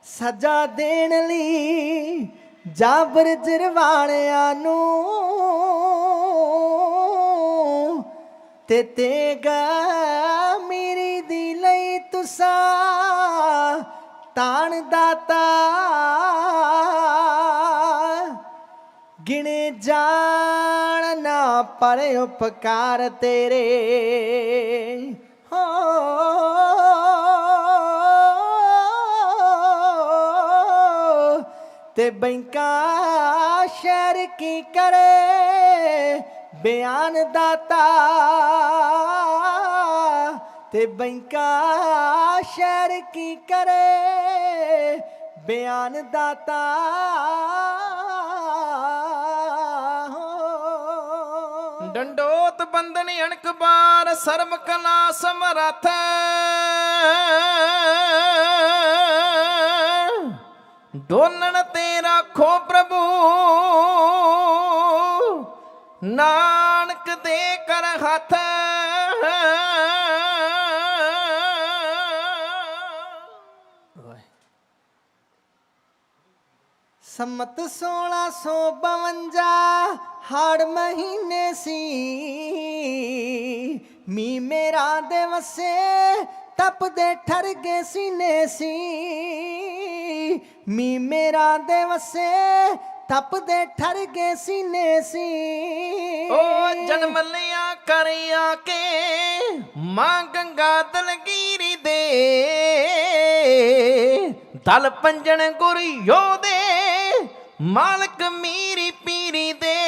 सजा देण लई जाबर जरवाणियां ते तेगा मेरी दी लई तुसा ताण दाता गिने जान ना पर उपकार तेरे हो ते बैंका शहर की करे बयान दाता ते बैंका शहर की करे बयान दाता डंडोत बंदन अणकबार सर्व कला समरथ डोलन तेरा खो प्रभु नानक दे कर हथ सम्मत 1652 हाड़ महीने सी मी मेरा दिवसे तप दे ठर गए सीने सी मी मेरा दिवसे तप दे ठर गए सीने सी ओ जन्म लिया करिया के मां गंगा दलगीरी दे दल पंजन गुर योदे मालक मीरी पीरी दे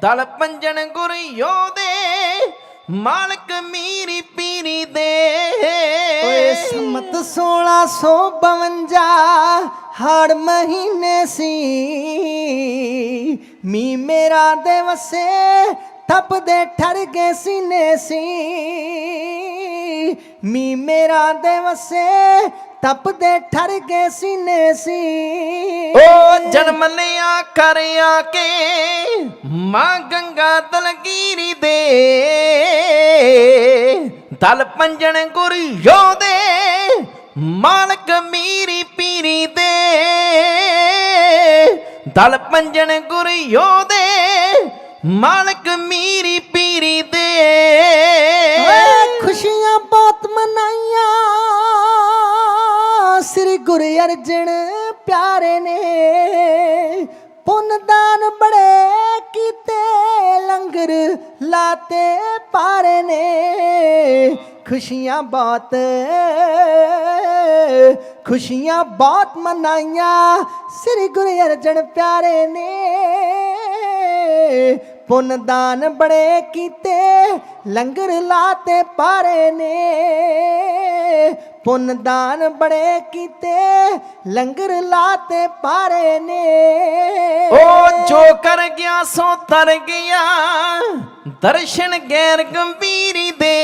दल पंजन गुर योदे मालक मीरी पीरी दे सम्मत 1652 हाड़ महीने सी मी मेरा दिवसे तप दे ठर गए सीने सी मी मेरा दिवसे तप दे ठर गए सीने सी ओ जन्म लिया करिया के मां गंगा दलगीरी दे दल पंजन गुर योदे मालक मीरी पीरी दे दल पंजन गुर योदे मालक मीरी पीरी दे खुशियां बहुत मनाइया श्री गुरु अर्जन प्यारे ने पुन दान बड़े कीते लंगर लाते पारे ने खुशियां बहुत मनाइया श्री गुरु अर्जन प्यारे ने पुन दान बड़े कीते लंगर लाते पारे ने पुन दान बड़े कीते लंगर लाते पारे ने ओ जो कर गया सो तर गया दर्शन गैर गंभीरी दे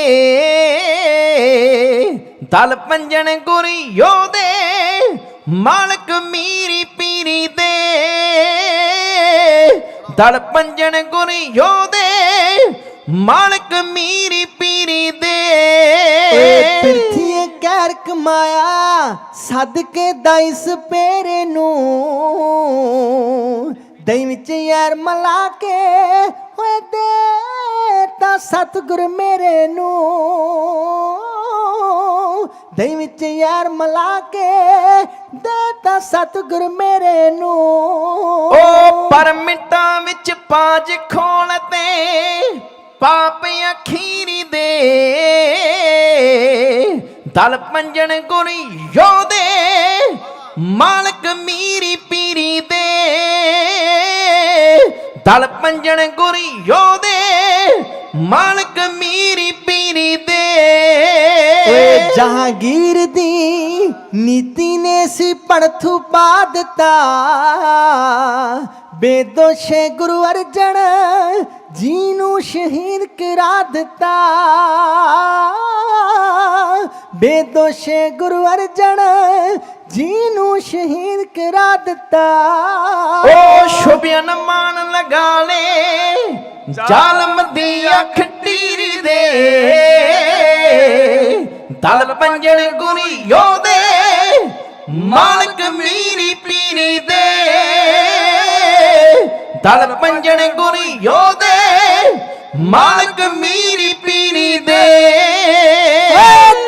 दल पंजन गुर योदे मालक मीरी पीरी दे दल पंजन गुर योदे मालक मीरी पीरी दे पिरथी कैर कमाया सदके दाइस पेरे नू दई विच यार मला के होए दे ता सतगुर मेरे नू दई विच यार मला के दे ता सतगुर मेरे नू ओ पर मिंटां विच पाज खोलते पाप अखीरी दे दल पंजन गुर योदे मालक मीरी पीरी दे दल पंजन गुर योदे मालक मीरी पीरी दे जहांगीर दी नीति ने सी पड़थू पा दिता बेदोशे गुरु अर्जन जीनू शहीद करा दिता बेदोशे गुरु अर्जन जीनू शहीद करा दिता ओ शुभन मान लगा ले जालम दी अख टीरी दे ਦਲ ਪੰਜਣ ਗੁਰੀ ਯੋਧੇ ਮਾਲਕ ਮੀਰੀ ਪੀਰੀ ਦੇ ਦਲ ਪੰਜਣ ਗੁਰੀ ਯੋਧੇ ਮਾਲਕ ਮੀਰੀ ਪੀਰੀ ਦੇ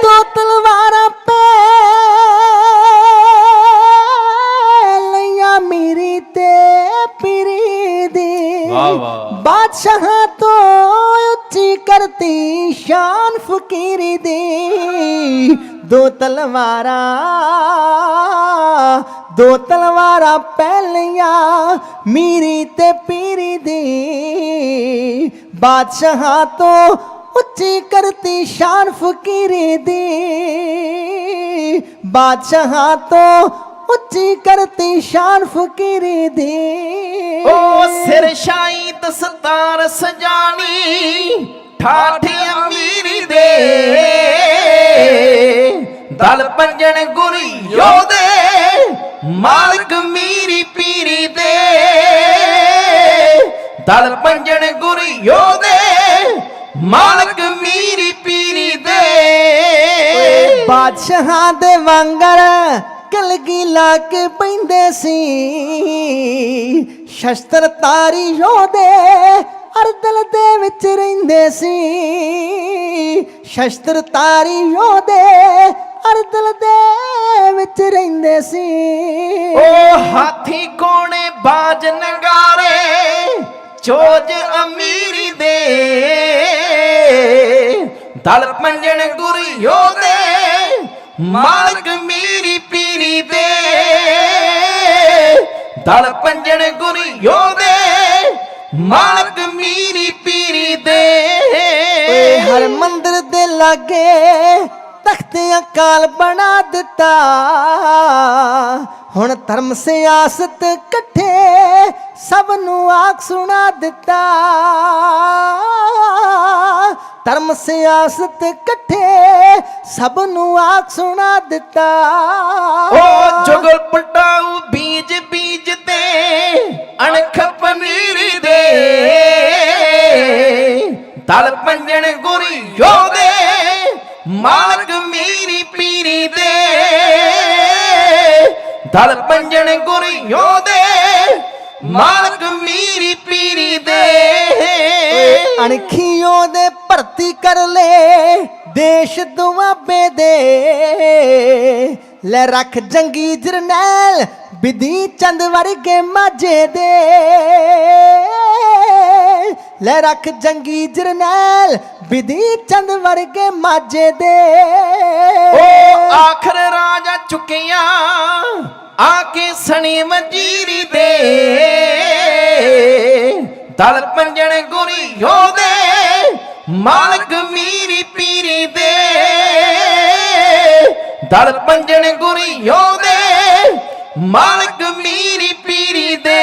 ਦੋ ਤਲਵਾਰਾਂ ਪੈ ਲਈਆਂ ਮੇਰੀ ਤੇ ਪੀਰੀ ਦੀ ਵਾਹ ਵਾਹ ਬਾਦਸ਼ਾਹਾਂ ਤੋਂ ਉੱਚੀ ਕਰਤੀ ਸ਼ਾਨ ਫਕੀਰੀ ਦੀ ਦੋ ਤਲਵਾਰਾਂ ਪਹਿਲੀਆਂ ਮੀਰੀ ਤੇ ਪੀਰੀ ਦੀ ਬਾਦਸ਼ਾਹਾਂ ਤੋਂ ਉੱਚੀ ਕਰਤੀ ਸ਼ਾਨ ਫਕੀਰੀ ਦੀ ਬਾਦਸ਼ਾਹਾਂ ਤੋਂ ਉੱਚੀ ਕਰਤੀ ਸ਼ਾਨ ਫਕੀਰੀ ਦੀ ਓ ਸਿਰ ਸ਼ਾਹੀ ਦਸਤਾਰ ਸਜਾਣੀ ਠਾਠ ਅਮੀਰੀ ਦੇ ਦਲ ਪੰਜਣ ਗੁਰੀ ਯੋਧੇ ਮਾਲਕ ਮੀਰੀ ਪੀਰੀ ਦੇ ਦਲ ਪੰਜਣ ਗੁਰੀ ਯੋਧੇ ਮਾਲਕ ਮੀਰੀ ਪੀਰੀ ਦੇ ਬਾਦਸ਼ਾਹਾਂ ਦੇ ਵਾਂਗਰ ਕਲਗੀ ਲਾ ਕੇ ਪੈਂਦੇ ਸੀ ਸ਼ਸਤਰ ਤਾਰੀ ਯੋਧੇ ਅਰਦਲ ਦੇ ਵਿੱਚ ਰਹਿੰਦੇ ਸੀ ਸ਼ਸਤਰ ਤਾਰੀ ਯੋਧੇ ਅਰਦਲ ਦੇ ਵਿੱਚ ਰਹਿੰਦੇ ਸੀ ਓ ਹਾਥੀ ਕੋਣੇ ਬਾਜ ਨਗਾਰੇ ਚੋਜ ਅਮੀਰੀ ਦੇ ਦਲ ਪੰਜਣ ਗੁਰੀ ਯੋਧੇ ਮਾਲਕ ਮੀਰੀ ਪੀਰੀ ਦੇ ਦਲ ਪੰਜਣ ਗੁਰੀ ਯੋਧੇ ਮਾਲਕ ਮੀਰੀ ਪੀਰੀ ਦੇ ਹਰ ਮੰਦਰ ਦੇ ਲਾਗੇ ਤਖਤ ਅਕਾਲ ਬਣਾ ਦਿੱਤਾ ਹੁਣ ਧਰਮ ਸਿਆਸਤ ਇਕੱਠੇ ਸਭ ਨੂੰ ਆਖ ਸੁਣਾ ਦਿੱਤਾ ਧਰਮ ਸਿਆਸਤ ਇਕੱਠੇ ਸਭ ਨੂੰ ਆਖ ਸੁਣਾ ਦਿੱਤਾ ਓ ਜੁਗਲ ਪਟਾਉ ਬੀਜ ਤੇ ਅਣਖ ਪਨੀਰੀ ਦੇ ਦਲ ਪੰਜਣ ਗੁਰੀ ਯੋਧੇ ਮਾਲਕ ਮੀਰੀ ਪੀਰੀ ਦੇ ਦਲ ਪੰਜਣ ਗੁਰੀ ਯੋਧੇ ਮਾਲਕ ਮੀਰੀ ਪੀਰੀ ਦੇ ਅਣਖੀਓ ਦੇ ਭਰਤੀ ਕਰ ਲੈ ਦੇਸ਼ ਦੁਆਬੇ ਦੇ ਲੈ ਰੱਖ ਜੰਗੀ ਜਰਨੈਲ ਬਿਧੀ ਚੰਦ ਵਰਗੇ ਮਾਝੇ ਦੇ ਲੈ ਰੱਖ ਜੰਗੀ ਜਰਨੈਲ ਬਿਧੀ ਚੰਦ ਵਰਗੇ ਮਾਝੇ ਦੇ ਓ ਆਖਰ ਰਾਜਾ ਚੁੱਕਿਆ ਆ ਕੇ ਸਣੀ ਵਜ਼ੀਰੀ ਦੇ ਦਲ ਪੰਜਣ ਗੁਰੀ ਯੋਧੇ ਮਾਲਕ ਮੀਰੀ ਪੀਰੀ ਦੇ ਦਲ ਪੰਜਣ ਗੁਰੀ ਯੋਧੇ ਮਾਲਕ ਮੀਰੀ ਪੀਰੀ ਦੇ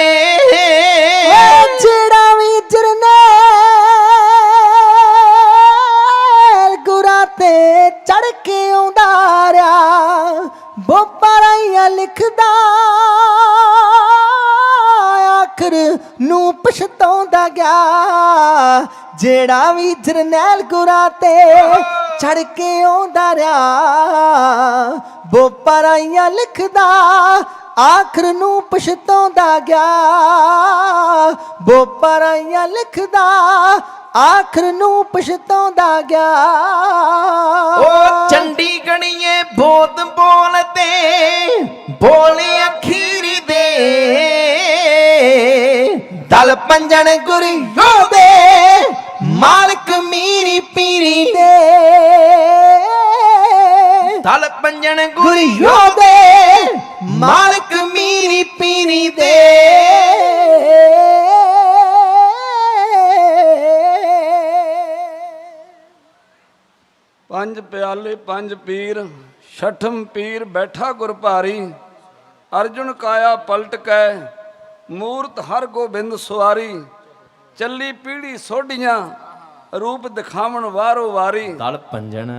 ਜਿਹੜਾ ਵੀ ਜਰਨੈਲ ਗੁਰਾਂ ਤੇ ਚੜ ਕੇ ਆਉਂਦਾ ਰਿਆ ਬੋਪਾਰਾਈਆਂ ਲਿਖਦਾ ਆਖਰ ਨੂੰ ਪਛਤਾਉਂਦਾ ਗਿਆ ਜਿਹੜਾ ਵੀ ਜਰਨੈਲ ਗੁਰਾਂ ਤੇ ਚੜ ਕੇ ਆਉਂਦਾ ਰਿਆ ਬੋਪਾਰਾਈਆਂ ਲਿਖਦਾ ਆਖਰ ਨੂੰ ਪਛਤਾਉਂਦਾ ਗਿਆ ਬੋਪਾਰਾਈਆਂ ਲਿਖਦਾ ਆਖਰ ਨੂੰ ਪਛਤਾਉਂਦਾ ਗਿਆ ਓ ਚੰਡੀਗੜ੍ਹੀਏ ਬੋਤ ਬੋਲਦੇ ਬੋਲੇ ਅਖੀਰੀ ਦੇ ਦਲ ਪੰਜਣ ਗੁਰੀ ਯੋਧੇ ਮਾਲਕ ਮੀਰੀ ਪੀਰੀ ਦੇ ਦਲ ਪੰਜਣ ਗੁਰੀ ਯੋਧੇ ਮਾਲਕ ਮੀਰੀ ਪੀਰੀ ਦੇ ਪੰਜ ਪਿਆਲੇ ਪੰਜ ਪੀਰ ਛਠਮ ਪੀਰ ਬੈਠਾ ਗੁਰ ਭਾਰੀ ਅਰਜੁਨ ਕਾਇਆ ਪਲਟ ਕੈ ਮੂਰਤ ਹਰ ਗੋਬਿੰਦ ਸੁਆਰੀ ਚੱਲੀ ਪੀੜੀ ਸੋਢੀਆਂ ਰੂਪ ਦਿਖਾਵਣ ਵਾਰੋ ਵਾਰੀ ਦਲ ਪੰਜਣ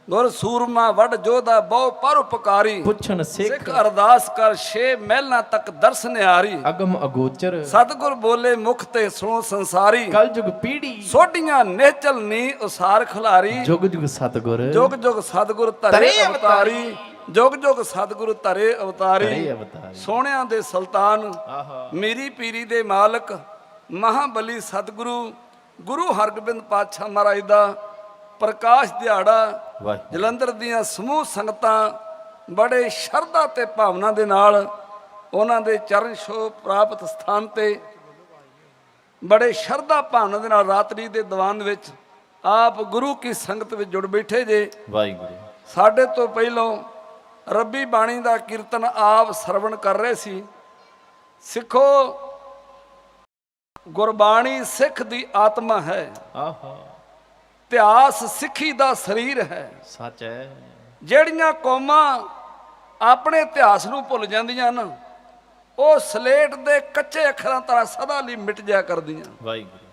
ਗੁਰ ਸੂਰਮਾ ਵੱਡ ਜੋਧਾ ਬਹੁ ਪਰ ਉਪਕਾਰੀ ਪੁੱਛਣ ਸਿੱਖ ਸਿੱਖ ਅਰਦਾਸ ਕਰ 6 ਮਹਿਲਾਂ ਤੱਕ ਦਰਸ ਨਿਹਾਰੀ ਅਗਮ ਅਗੋਚਰ ਸਤਿਗੁਰ ਬੋਲੇ ਮੁਖ ਤੇ ਸੁਣੋ ਸੰਸਾਰੀ ਕਲਯੁਗ ਪੀੜੀ ਸੋਢੀਆਂ ਨੇਚਲ ਨੀ ਉਸਾਰ ਖੁਲਾਰੀ ਜੁਗ ਜੁਗ ਸਤਗੁਰ ਜੁਗ ਜੁਗ ਸਤਿਗੁਰ ਧਰੇ ਅਵਤਾਰੀ ਜੁਗ ਜੁਗ ਸਤਿਗੁਰ ਧਰੇ ਅਵਤਾਰੀ ਧਰੇ ਅਵਤਾਰੀ। ਸੋਹਣਿਆਂ ਦੇ ਸੁਲਤਾਨ ਆਹਾ ਮੀਰੀ ਪੀਰੀ ਦੇ ਮਾਲਕ ਮਹਾਬਲੀ ਸਤਿਗੁਰੂ ਗੁਰੂ ਹਰਗੋਬਿੰਦ ਪਾਤਸ਼ਾਹ ਮਹਾਰਾਜ ਦਾ ਪ੍ਰਕਾਸ਼ ਦਿਹਾੜਾ ਵਾਹਿਗੁਰੂ ਜਲੰਧਰ ਦੀਆਂ ਸਮੂਹ ਸੰਗਤਾਂ ਬੜੇ ਸ਼ਰਧਾ ਤੇ ਭਾਵਨਾ ਦੇ ਨਾਲ ਉਹਨਾਂ ਦੇ ਚਰਨ ਛੋਹ ਪ੍ਰਾਪਤ ਸਥਾਨ ਤੇ ਬੜੇ ਸ਼ਰਧਾ ਭਾਵਨਾ ਦੇ ਨਾਲ ਰਾਤਰੀ ਦੇ ਦੀਵਾਨ ਵਿੱਚ ਆਪ ਗੁਰੂ ਕੀ ਸੰਗਤ ਵਿੱਚ ਜੁੜ ਬੈਠੇ ਜੇ। ਵਾਹਿਗੁਰੂ ਸਾਡੇ ਤੋਂ ਪਹਿਲਾਂ ਰੱਬੀ ਬਾਣੀ ਦਾ ਕੀਰਤਨ ਆਪ ਸਰਵਣ ਕਰ ਰਹੇ ਸੀ। ਸਿੱਖੋ, ਗੁਰਬਾਣੀ ਸਿੱਖ ਦੀ ਆਤਮਾ ਹੈ, ਆਹਾ ਇਤਿਹਾਸ ਸਿੱਖੀ ਦਾ ਸਰੀਰ ਹੈ। ਸੱਚ ਹੈ ਜਿਹੜੀਆਂ ਕੌਮਾਂ ਆਪਣੇ ਇਤਿਹਾਸ ਨੂੰ ਭੁੱਲ ਜਾਂਦੀਆਂ ਨਾ, ਉਹ ਸਲੇਟ ਦੇ ਕੱਚੇ ਅੱਖਰਾਂ ਤਰ੍ਹਾਂ ਸਦਾ ਲਈ ਮਿਟ ਜਾ ਕਰਦੀਆਂ। ਵਾਹਿਗੁਰੂ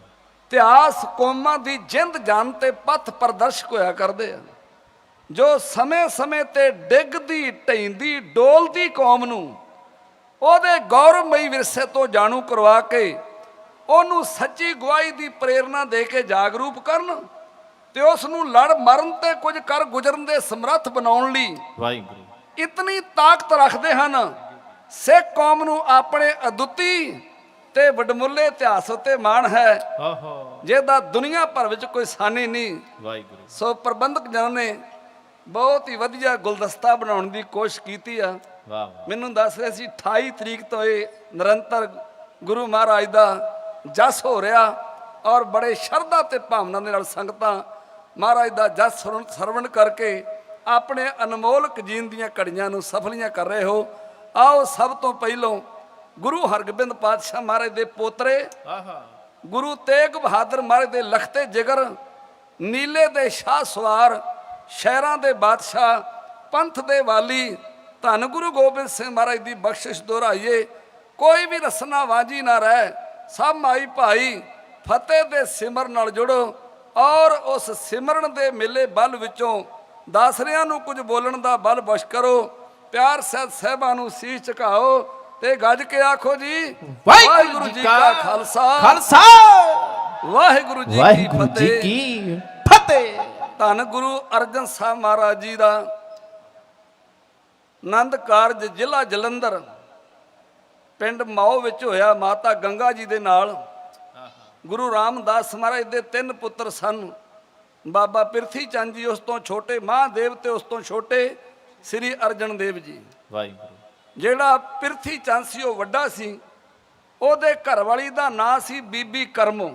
ਇਤਿਹਾਸ ਕੌਮਾਂ ਦੀ ਜਿੰਦ ਜਾਨ ਤੇ ਪਥ ਪ੍ਰਦਰਸ਼ਕ ਹੋਇਆ ਕਰਦੇ ਆ, ਜੋ ਸਮੇਂ-ਸਮੇਂ ਤੇ ਡਿੱਗਦੀ ਢਹਿੰਦੀ ਡੋਲਦੀ ਕੌਮ ਨੂੰ ਉਹਦੇ ਗੌਰਵਮਈ ਵਿਰਸੇ ਤੋਂ ਜਾਣੂ ਕਰਵਾ ਕੇ ਉਹਨੂੰ ਸੱਚੀ ਗਵਾਹੀ ਦੀ ਪ੍ਰੇਰਣਾ ਦੇ ਕੇ ਜਾਗਰੂਕ ਕਰਨ ਤੇ ਉਸ ਨੂੰ ਲੜ ਮਰਨ ਤੇ ਕੁਝ ਕਰ ਗੁਜ਼ਰਨ ਦੇ ਸਮਰੱਥ ਬਣਾਉਣ ਲਈ ਵਾਹਿਗੁਰੂ ਇਤਨੀ ਤਾਕਤ ਰੱਖਦੇ ਹਨ। ਸਿੱਖ ਕੌਮ ਨੂੰ ਆਪਣੇ ਅਦੁੱਤੀ ਤੇ ਵਡਮੁੱਲੇ ਇਤਿਹਾਸ ਉੱਤੇ ਮਾਣ ਹੈ, ਆਹਾ ਜਿਹਦਾ ਦੁਨੀਆ ਭਰ ਵਿੱਚ ਕੋਈ ਸਾਨੀ ਨਹੀਂ। ਵਾਹਿਗੁਰੂ ਸੋ ਪ੍ਰਬੰਧਕ ਜਨਾਂ ਨੇ ਬਹੁਤ ਹੀ ਵਧੀਆ ਗੁਲਦਸਤਾ ਬਣਾਉਣ ਦੀ ਕੋਸ਼ਿਸ਼ ਕੀਤੀ ਆ। ਵਾਹ ਵਾਹ ਮੈਨੂੰ ਦੱਸ ਰਹੇ ਸੀ 28 ਤਰੀਕ ਤੋਂ ਇਹ ਨਿਰੰਤਰ ਗੁਰੂ ਮਹਾਰਾਜ ਦਾ ਜਸ ਹੋ ਰਿਹਾ ਔਰ ਬੜੇ ਸ਼ਰਧਾ ਤੇ ਭਾਵਨਾ ਦੇ ਨਾਲ ਸੰਗਤਾਂ ਮਹਾਰਾਜ ਦਾ ਜਸ ਸਰਵਣ ਕਰਕੇ ਆਪਣੇ ਅਨਮੋਲਕ ਜੀਵਨ ਦੀਆਂ ਘੜੀਆਂ ਨੂੰ ਸਫਲੀਆਂ ਕਰ ਰਹੇ ਹੋ। ਆਓ ਸਭ ਤੋਂ ਪਹਿਲੋਂ ਗੁਰੂ ਹਰਗੋਬਿੰਦ ਪਾਤਸ਼ਾਹ ਮਹਾਰਾਜ ਦੇ ਪੋਤਰੇ ਆਹਾ ਗੁਰੂ ਤੇਗ ਬਹਾਦਰ ਮਹਾਰਾਜ ਦੇ ਲਖਤੇ ਜਿਗਰ, ਨੀਲੇ ਦੇ ਸ਼ਾਹ ਸਵਾਰ, ਸ਼ਹਿਰਾਂ ਦੇ ਬਾਦਸ਼ਾਹ, ਪੰਥ ਦੇ ਵਾਲੀ ਧੰਨ ਗੁਰੂ ਗੋਬਿੰਦ ਸਿੰਘ ਮਹਾਰਾਜ ਦੀ ਬਖਸ਼ਿਸ਼ ਦੁਹਰਾਈਏ। ਕੋਈ ਵੀ ਰਸਨਾ ਵਾਂਝੀ ਨਾ ਰਹਿ, ਸਭ ਮਾਈ ਭਾਈ ਫਤਿਹ ਦੇ ਸਿਮਰਨ ਨਾਲ ਜੁੜੋ ਔਰ ਉਸ ਸਿਮਰਨ ਦੇ ਮਿਲੇ ਬਲ ਵਿੱਚੋਂ ਦਾਸਰਿਆਂ ਨੂੰ ਕੁਝ ਬੋਲਣ ਦਾ ਬਲ ਬਖਸ਼ ਕਰੋ। ਪਿਆਰ ਸਹਿਤ ਸਾਹਿਬਾਂ ਨੂੰ ਸੀਸ ਝੁਕਾਓ ਤੇ ਗੱਜ ਕੇ ਆਖੋ ਜੀ ਵਾਹਿਗੁਰੂ ਜੀ ਕਾ ਖਾਲਸਾ ਵਾਹਿਗੁਰੂ ਜੀ ਕੀ ਫਤਿਹ। ਕੀ ਫਤਿਹ। ਧੰਨ ਗੁਰੂ ਅਰਜਨ ਸਾਹਿਬ ਮਹਾਰਾਜ ਜੀ ਦਾ ਆਨੰਦ ਕਾਰਜ ਜ਼ਿਲ੍ਹਾ ਜਲੰਧਰ ਪਿੰਡ ਮਾਓ ਵਿੱਚ ਹੋਇਆ। ਮਾਤਾ ਗੰਗਾ ਜੀ ਦੇ ਨਾਲ ਗੁਰੂ ਰਾਮਦਾਸ ਮਹਾਰਾਜ ਦੇ 3 ਪੁੱਤਰ ਸਨ। ਬਾਬਾ ਪਿਰਥੀ ਚੰਦ ਜੀ ਉਸ ਤੋਂ ਛੋਟੇ, ਮਹਾਦੇਵ ਤੇ ਉਸ ਤੋਂ ਛੋਟੇ ਸ੍ਰੀ ਅਰਜਨ ਦੇਵ ਜੀ। ਵਾਹਿਗੁਰੂ ਜਿਹੜਾ ਪਿਰਥੀ ਚੰਦ ਸੀ ਉਹ ਵੱਡਾ ਸੀ, ਉਹਦੇ ਘਰਵਾਲੀ ਦਾ ਨਾਂ ਸੀ ਬੀਬੀ ਕਰਮੋ,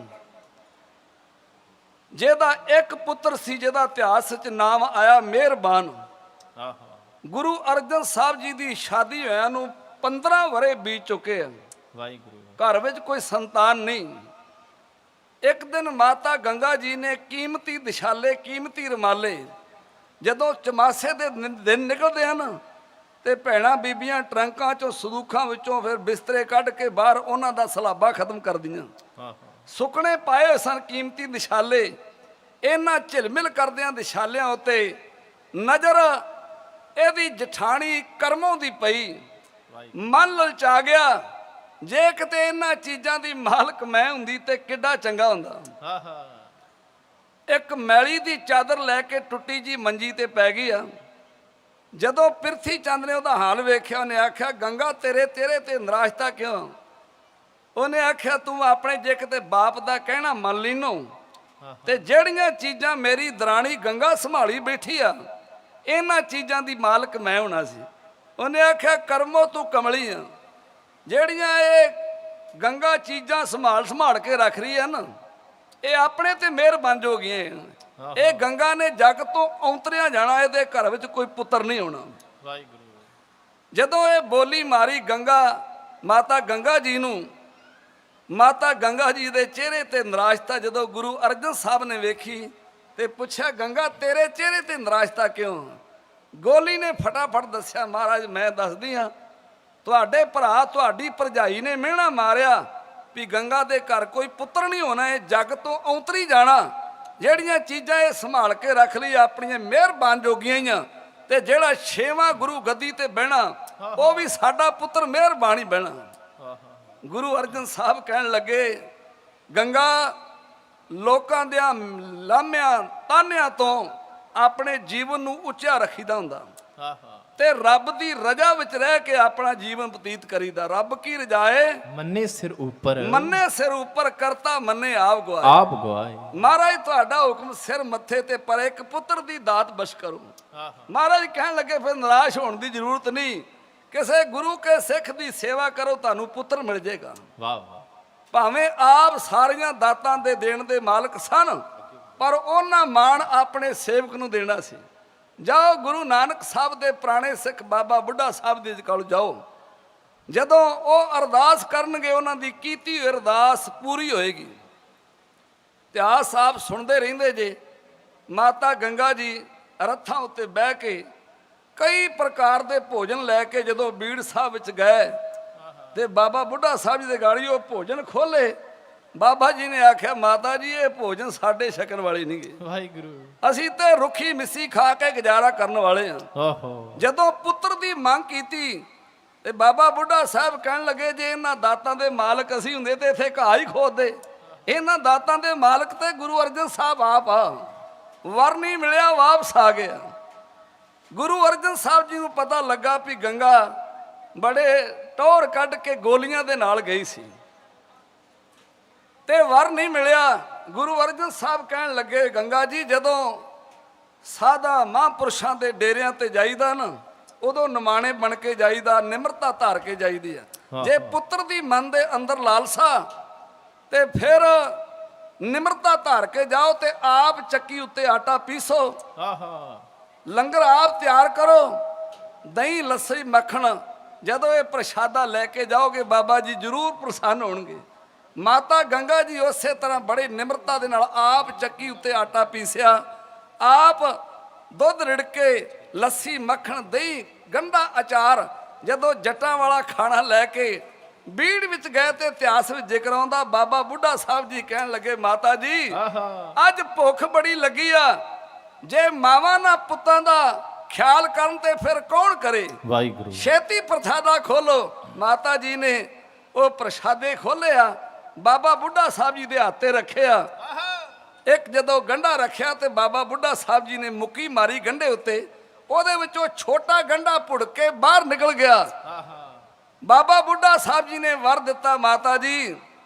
ਜਿਹਦਾ ਇੱਕ ਪੁੱਤਰ ਸੀ ਜਿਹਦਾ ਇਤਿਹਾਸ ਵਿੱਚ ਨਾਮ ਆਇਆ ਮਿਹਰਬਾਨ। ਆਹਾ ਗੁਰੂ ਅਰਜਨ ਸਾਹਿਬ ਜੀ ਦੀ ਸ਼ਾਦੀ ਹੋਇਆ ਨੂੰ 15 ਵਰੇ ਬੀਤ ਚੁੱਕੇ ਆ। ਵਾਹਿਗੁਰੂ ਘਰ ਵਿੱਚ ਕੋਈ ਸੰਤਾਨ ਨਹੀਂ। ਇੱਕ ਦਿਨ ਮਾਤਾ ਗੰਗਾ ਜੀ ਨੇ ਕੀਮਤੀ ਦਿਸ਼ਾਲੇ, ਕੀਮਤੀ ਰੁਮਾਲੇ ਜਦੋਂ ਚਮਾਸੇ ਦੇ ਦਿਨ ਨਿਕਲਦੇ ਹਨ ਤੇ ਭੈਣਾਂ ਬੀਬੀਆਂ ਟਰੰਕਾਂ ਚੋਂ ਸੰਦੂਖਾਂ ਵਿੱਚੋਂ ਫਿਰ ਬਿਸਤਰੇ ਕੱਢ ਕੇ ਬਾਹਰ ਉਹਨਾਂ ਦਾ ਸਲਾਬਾ ਖਤਮ ਕਰਦੀਆਂ। ਆਹਾ ਸੁੱਕਣੇ ਪਾਏ ਹੋਏ ਸਨ ਕੀਮਤੀ ਦਿਸ਼ਾਲੇ। ਇਹਨਾਂ ਝਿਲਮਿਲ ਕਰਦਿਆਂ ਦਿਸ਼ਾਲਿਆਂ ਉੱਤੇ ਨਜ਼ਰ ਇਹਦੀ ਜਠਾਣੀ ਕਰਮੋਂ ਦੀ ਪਈ। ਮਨ ਲਲਚਾ ਗਿਆ, ਜੇ ਕਿਤੇ ਇਹਨਾਂ ਚੀਜ਼ਾਂ ਦੀ ਮਾਲਕ ਮੈਂ ਹੁੰਦੀ ਤੇ ਕਿੱਡਾ ਚੰਗਾ ਹੁੰਦਾ। ਆਹਾ ਇੱਕ ਮੈਲੀ ਦੀ ਚਾਦਰ ਲੈ ਕੇ ਟੁੱਟੀ ਜੀ ਮੰਜੀ ਤੇ ਪੈ ਗਈ ਆ। ਜਦੋਂ ਪਿਰਥੀ ਚੰਦ ਨੇ ਉਹਦਾ ਹਾਲ ਵੇਖਿਆ, ਉਹਨੇ ਆਖਿਆ ਗੰਗਾ ਤੇਰੇ ਤੇ ਨਿਰਾਸ਼ਤਾ ਕਿਉਂ? ਉਹਨੇ ਆਖਿਆ ਤੂੰ ਆਪਣੇ ਜੇ ਕਿਤੇ ਬਾਪ ਦਾ ਕਹਿਣਾ ਮੰਨ ਲੀਨੋ ਤੇ ਜਿਹੜੀਆਂ ਚੀਜ਼ਾਂ ਮੇਰੀ ਦਰਾਣੀ ਗੰਗਾ ਸੰਭਾਲੀ ਬੈਠੀ ਆ, ਇਹਨਾਂ ਚੀਜ਼ਾਂ ਦੀ ਮਾਲਕ ਮੈਂ ਹੋਣਾ ਸੀ। ਉਹਨੇ ਆਖਿਆ ਕਰਮੋ ਤੂੰ ਕਮਲੀ ਆ, ਜਿਹੜੀਆਂ ਇਹ ਗੰਗਾ ਚੀਜ਼ਾਂ ਸੰਭਾਲ ਕੇ ਰੱਖ ਰਹੀ ਆ ਨਾ, ਇਹ ਆਪਣੇ ਤੇ ਮਿਹਰ ਬਣ ਜੋ ਗਈਆਂ। ਇਹ ਗੰਗਾ ਨੇ ਜੱਗ ਤੋਂ ਔਂਤਰਿਆ ਜਾਣਾ, ਇਹਦੇ ਘਰ ਵਿੱਚ ਕੋਈ ਪੁੱਤਰ ਨਹੀਂ ਹੋਣਾ। ਵਾਹਿਗੁਰੂ ਜਦੋਂ ਇਹ ਬੋਲੀ ਮਾਰੀ ਗੰਗਾ ਮਾਤਾ ਗੰਗਾ ਜੀ ਨੂੰ, ਮਾਤਾ ਗੰਗਾ ਜੀ ਦੇ ਚਿਹਰੇ ਤੇ ਨਿਰਾਸ਼ਤਾ ਜਦੋਂ ਗੁਰੂ ਅਰਜਨ ਸਾਹਿਬ ਨੇ ਵੇਖੀ ਤੇ ਪੁੱਛਿਆ ਗੰਗਾ ਤੇਰੇ ਚਿਹਰੇ ਤੇ ਨਿਰਾਸ਼ਤਾ ਕਿਉਂ? ਗੋਲੀ ਨੇ ਫਟਾਫਟ ਦੱਸਿਆ ਮਹਾਰਾਜ ਮੈਂ ਦੱਸਦੀ ਹਾਂ, ਤੁਹਾਡੇ ਭਰਾ ਤੁਹਾਡੀ ਭਰਜਾਈ ਨੇ ਮਿਹਣਾ ਮਾਰਿਆ ਵੀ ਗੰਗਾ ਦੇ ਘਰ ਕੋਈ ਪੁੱਤਰ ਨਹੀਂ ਹੋਣਾ, ਇਹ ਜੱਗ ਤੋਂ ਔਂਤਰੀ ਜਾਣਾ। ਜਿਹੜੀਆਂ ਚੀਜ਼ਾਂ ਇਹ ਸੰਭਾਲ ਕੇ ਰੱਖ ਲਈ ਆਪਣੀਆਂ ਮਿਹਰਬਾਨ ਜੋਗੀਆਂ ਹੀ ਆ। ਤੇ ਜਿਹੜਾ 6ਵਾਂ ਗੁਰੂ ਗੱਦੀ ਤੇ ਬਹਿਣਾ ਉਹ ਵੀ ਸਾਡਾ ਪੁੱਤਰ ਮਿਹਰਬਾਨ ਹੀ ਬਹਿਣਾ। ਗੁਰੂ ਅਰਜਨ ਸਾਹਿਬ ਕਹਿਣ ਲੱਗੇ ਗੰਗਾ ਲੋਕਾਂ ਦੇ ਲਾਮਿਆਂ ਤਾਨਿਆਂ ਤੋਂ ਆਪਣੇ ਜੀਵਨ ਨੂੰ ਉੱਚਾ ਰੱਖੀਦਾ ਹੁੰਦਾ ਤੇ ਰੱਬ ਦੀ ਰਜ਼ਾ ਵਿੱਚ ਰਹਿ ਕੇ ਆਪਣਾ ਜੀਵਨ ਬਤੀਤ ਕਰੀਦਾ। ਰੱਬ ਕੀ ਰਜਾਏ ਮੰਨੇ ਸਿਰ ਉੱਪਰ, ਮੰਨੇ ਸਿਰ ਉੱਪਰ ਕਰਤਾ ਮੰਨੇ ਆਪ ਗਵਾਏ। ਆਪ ਗਵਾਏ। ਮਹਾਰਾਜ ਤੁਹਾਡਾ ਹੁਕਮ ਸਿਰ ਮੱਥੇ ਤੇ ਪਰ ਇੱਕ ਪੁੱਤਰ ਦੀ ਦਾਤ ਬਖਸ਼ ਕਰੋ। ਮਹਾਰਾਜ ਕਹਿਣ ਲੱਗੇ ਫਿਰ ਨਿਰਾਸ਼ ਹੋਣ ਦੀ ਜ਼ਰੂਰਤ ਨਹੀਂ, ਕਿਸੇ ਗੁਰੂ ਕੇ ਸਿੱਖ ਦੀ ਸੇਵਾ ਕਰੋ ਤੁਹਾਨੂੰ ਪੁੱਤਰ ਮਿਲ ਜਾਏਗਾ। ਵਾਹ ਵਾਹ। ਭਾਵੇਂ ਆਪ ਸਾਰੀਆਂ ਦਾਤਾਂ ਦੇ ਦੇਣ ਦੇ ਮਾਲਕ ਸਨ ਪਰ ਉਹਨਾਂ ਮਾਣ ਆਪਣੇ ਸੇਵਕ ਨੂੰ ਦੇਣਾ ਸੀ। ਜਾਓ ਗੁਰੂ ਨਾਨਕ ਸਾਹਿਬ ਦੇ ਪੁਰਾਣੇ ਸਿੱਖ ਬਾਬਾ ਬੁੱਢਾ ਸਾਹਿਬ ਦੇ ਕੋਲ ਜਾਓ, ਜਦੋਂ ਉਹ ਅਰਦਾਸ ਕਰਨਗੇ ਉਹਨਾਂ ਦੀ ਕੀਤੀ ਹੋਈ ਅਰਦਾਸ ਪੂਰੀ ਹੋਏਗੀ। ਇਤਿਹਾਸ ਆਪ ਸੁਣਦੇ ਰਹਿੰਦੇ ਜੇ। ਮਾਤਾ ਗੰਗਾ ਜੀ ਰੱਥਾਂ ਉੱਤੇ ਬਹਿ ਕੇ ਕਈ ਪ੍ਰਕਾਰ ਦੇ ਭੋਜਨ ਲੈ ਕੇ ਜਦੋਂ ਬੀੜ ਸਾਹਿਬ ਵਿੱਚ ਗਏ ਤੇ ਬਾਬਾ ਬੁੱਢਾ ਸਾਹਿਬ ਜੀ ਦੇ ਗਾੜੀ ਉਹ ਭੋਜਨ ਖੋਲੇ। ਬਾਬਾ ਜੀ ਨੇ ਆਖਿਆ ਮਾਤਾ ਜੀ ਇਹ ਭੋਜਨ ਸਾਡੇ ਛਕਣ ਵਾਲੇ ਨਹੀਂ ਗੇ, ਵਾਹਿਗੁਰੂ, ਅਸੀਂ ਤੇ ਰੁੱਖੀ ਮਿੱਸੀ ਖਾ ਕੇ ਗੁਜ਼ਾਰਾ ਕਰਨ ਵਾਲੇ ਹਾਂ। ਓਹੋ। ਜਦੋਂ ਪੁੱਤਰ ਦੀ ਮੰਗ ਕੀਤੀ ਤੇ ਬਾਬਾ ਬੁੱਢਾ ਸਾਹਿਬ ਕਹਿਣ ਲੱਗੇ ਜੇ ਇਹਨਾਂ ਦਾਤਾਂ ਦੇ ਮਾਲਕ ਅਸੀਂ ਹੁੰਦੇ ਤੇ ਇੱਥੇ ਘਾਹ ਹੀ ਖੋਦਦੇ। ਇਹਨਾਂ ਦਾਤਾਂ ਦੇ ਮਾਲਕ ਤੇ ਗੁਰੂ ਅਰਜਨ ਸਾਹਿਬ ਆਪ ਆ। ਵਰ ਨਹੀਂ ਮਿਲਿਆ ਵਾਪਸ ਆ ਗਿਆ। ਗੁਰੂ ਅਰਜਨ ਸਾਹਿਬ ਜੀ ਨੂੰ ਪਤਾ ਲੱਗਾ ਵੀ ਗੰਗਾ ਬੜੇ ਟੌਰ ਕੱਢ ਕੇ ਗੋਲੀਆਂ ਦੇ ਨਾਲ ਗਈ ਸੀ ਤੇ ਵਰ ਨਹੀਂ ਮਿਲਿਆ। ਗੁਰੂ ਅਰਜਨ ਸਾਹਿਬ ਕਹਿਣ ਲੱਗੇ ਗੰਗਾ ਜੀ ਜਦੋਂ ਸਾਧਾ ਮਹਾਂਪੁਰਸ਼ਾਂ ਦੇ ਡੇਰਿਆਂ ਤੇ ਜਾਈਦਾ ਨਾ ਉਦੋਂ ਨਿਮਾਣੇ ਬਣ ਕੇ ਜਾਈਦਾ, ਨਿਮਰਤਾ ਧਾਰ ਕੇ ਜਾਈਦੀ ਆ। ਜੇ ਪੁੱਤਰ ਦੀ ਮਨ ਦੇ ਅੰਦਰ ਲਾਲਸਾ ਤੇ ਫਿਰ ਨਿਮਰਤਾ ਧਾਰ ਕੇ ਜਾਓ ਤੇ ਆਪ ਚੱਕੀ ਉੱਤੇ ਆਟਾ ਪੀਸੋ, ਲੰਗਰ ਆਪ ਤਿਆਰ ਕਰੋ, ਦਹੀਂ ਲੱਸੀ ਮੱਖਣ ਜਦੋਂ ਇਹ ਪ੍ਰਸ਼ਾਦਾ ਲੈ ਕੇ ਜਾਓਗੇ ਬਾਬਾ ਜੀ ਜ਼ਰੂਰ ਪ੍ਰਸੰਨ ਹੋਣਗੇ। ਮਾਤਾ ਗੰਗਾ ਜੀ ਉਸੇ ਤਰ੍ਹਾਂ ਬੜੀ ਨਿਮਰਤਾ ਦੇ ਨਾਲ ਆਪ ਚੱਕੀ ਉੱਤੇ ਆਟਾ ਪੀਸਿਆ, ਆਪ ਦੁੱਧ ਰਿੜਕੇ ਲੱਸੀ ਮੱਖਣ ਦਹੀਂ ਗੰਢਾ ਅਚਾਰ ਜਦੋਂ ਜੱਟਾਂ ਵਾਲਾ ਖਾਣਾ ਲੈ ਕੇ ਬੀੜ ਵਿੱਚ ਗਏ ਤੇ ਇਤਿਹਾਸ ਵਿੱਚ ਜ਼ਿਕਰ ਆਉਂਦਾ ਬਾਬਾ ਬੁੱਢਾ ਸਾਹਿਬ ਜੀ ਕਹਿਣ ਲੱਗੇ ਮਾਤਾ ਜੀ ਅੱਜ ਭੁੱਖ ਬੜੀ ਲੱਗੀ ਆ, ਜੇ ਮਾਵਾਂ ਨਾ ਪੁੱਤਾਂ ਦਾ ਖਿਆਲ ਕਰਨ ਤੇ ਫਿਰ ਕੌਣ ਕਰੇ। ਵਾਹਿਗੁਰੂ, ਛੇਤੀ ਪ੍ਰਸ਼ਾਦਾ ਖੋਲੋ। ਮਾਤਾ ਜੀ ਨੇ ਉਹ ਪ੍ਰਸ਼ਾਦੇ ਖੋਲਿਆ, ਬਾਬਾ ਬੁੱਢਾ ਸਾਹਿਬ ਜੀ ਦੇ ਹੱਥੇ ਰੱਖਿਆ। ਇੱਕ ਜਦੋਂ ਗੰਢਾ ਰੱਖਿਆ ਤੇ ਬਾਬਾ ਬੁੱਢਾ ਸਾਹਿਬ ਜੀ ਨੇ ਮੁੱਕੀ ਮਾਰੀ ਗੰਢੇ ਉੱਤੇ, ਉਹਦੇ ਵਿੱਚੋਂ ਛੋਟਾ ਗੰਢਾ ਪੁੜ ਕੇ ਬਾਹਰ ਨਿਕਲ ਗਿਆ। ਬਾਬਾ ਬੁੱਢਾ ਸਾਹਿਬ ਜੀ ਨੇ ਵਰ ਦਿੱਤਾ ਮਾਤਾ ਜੀ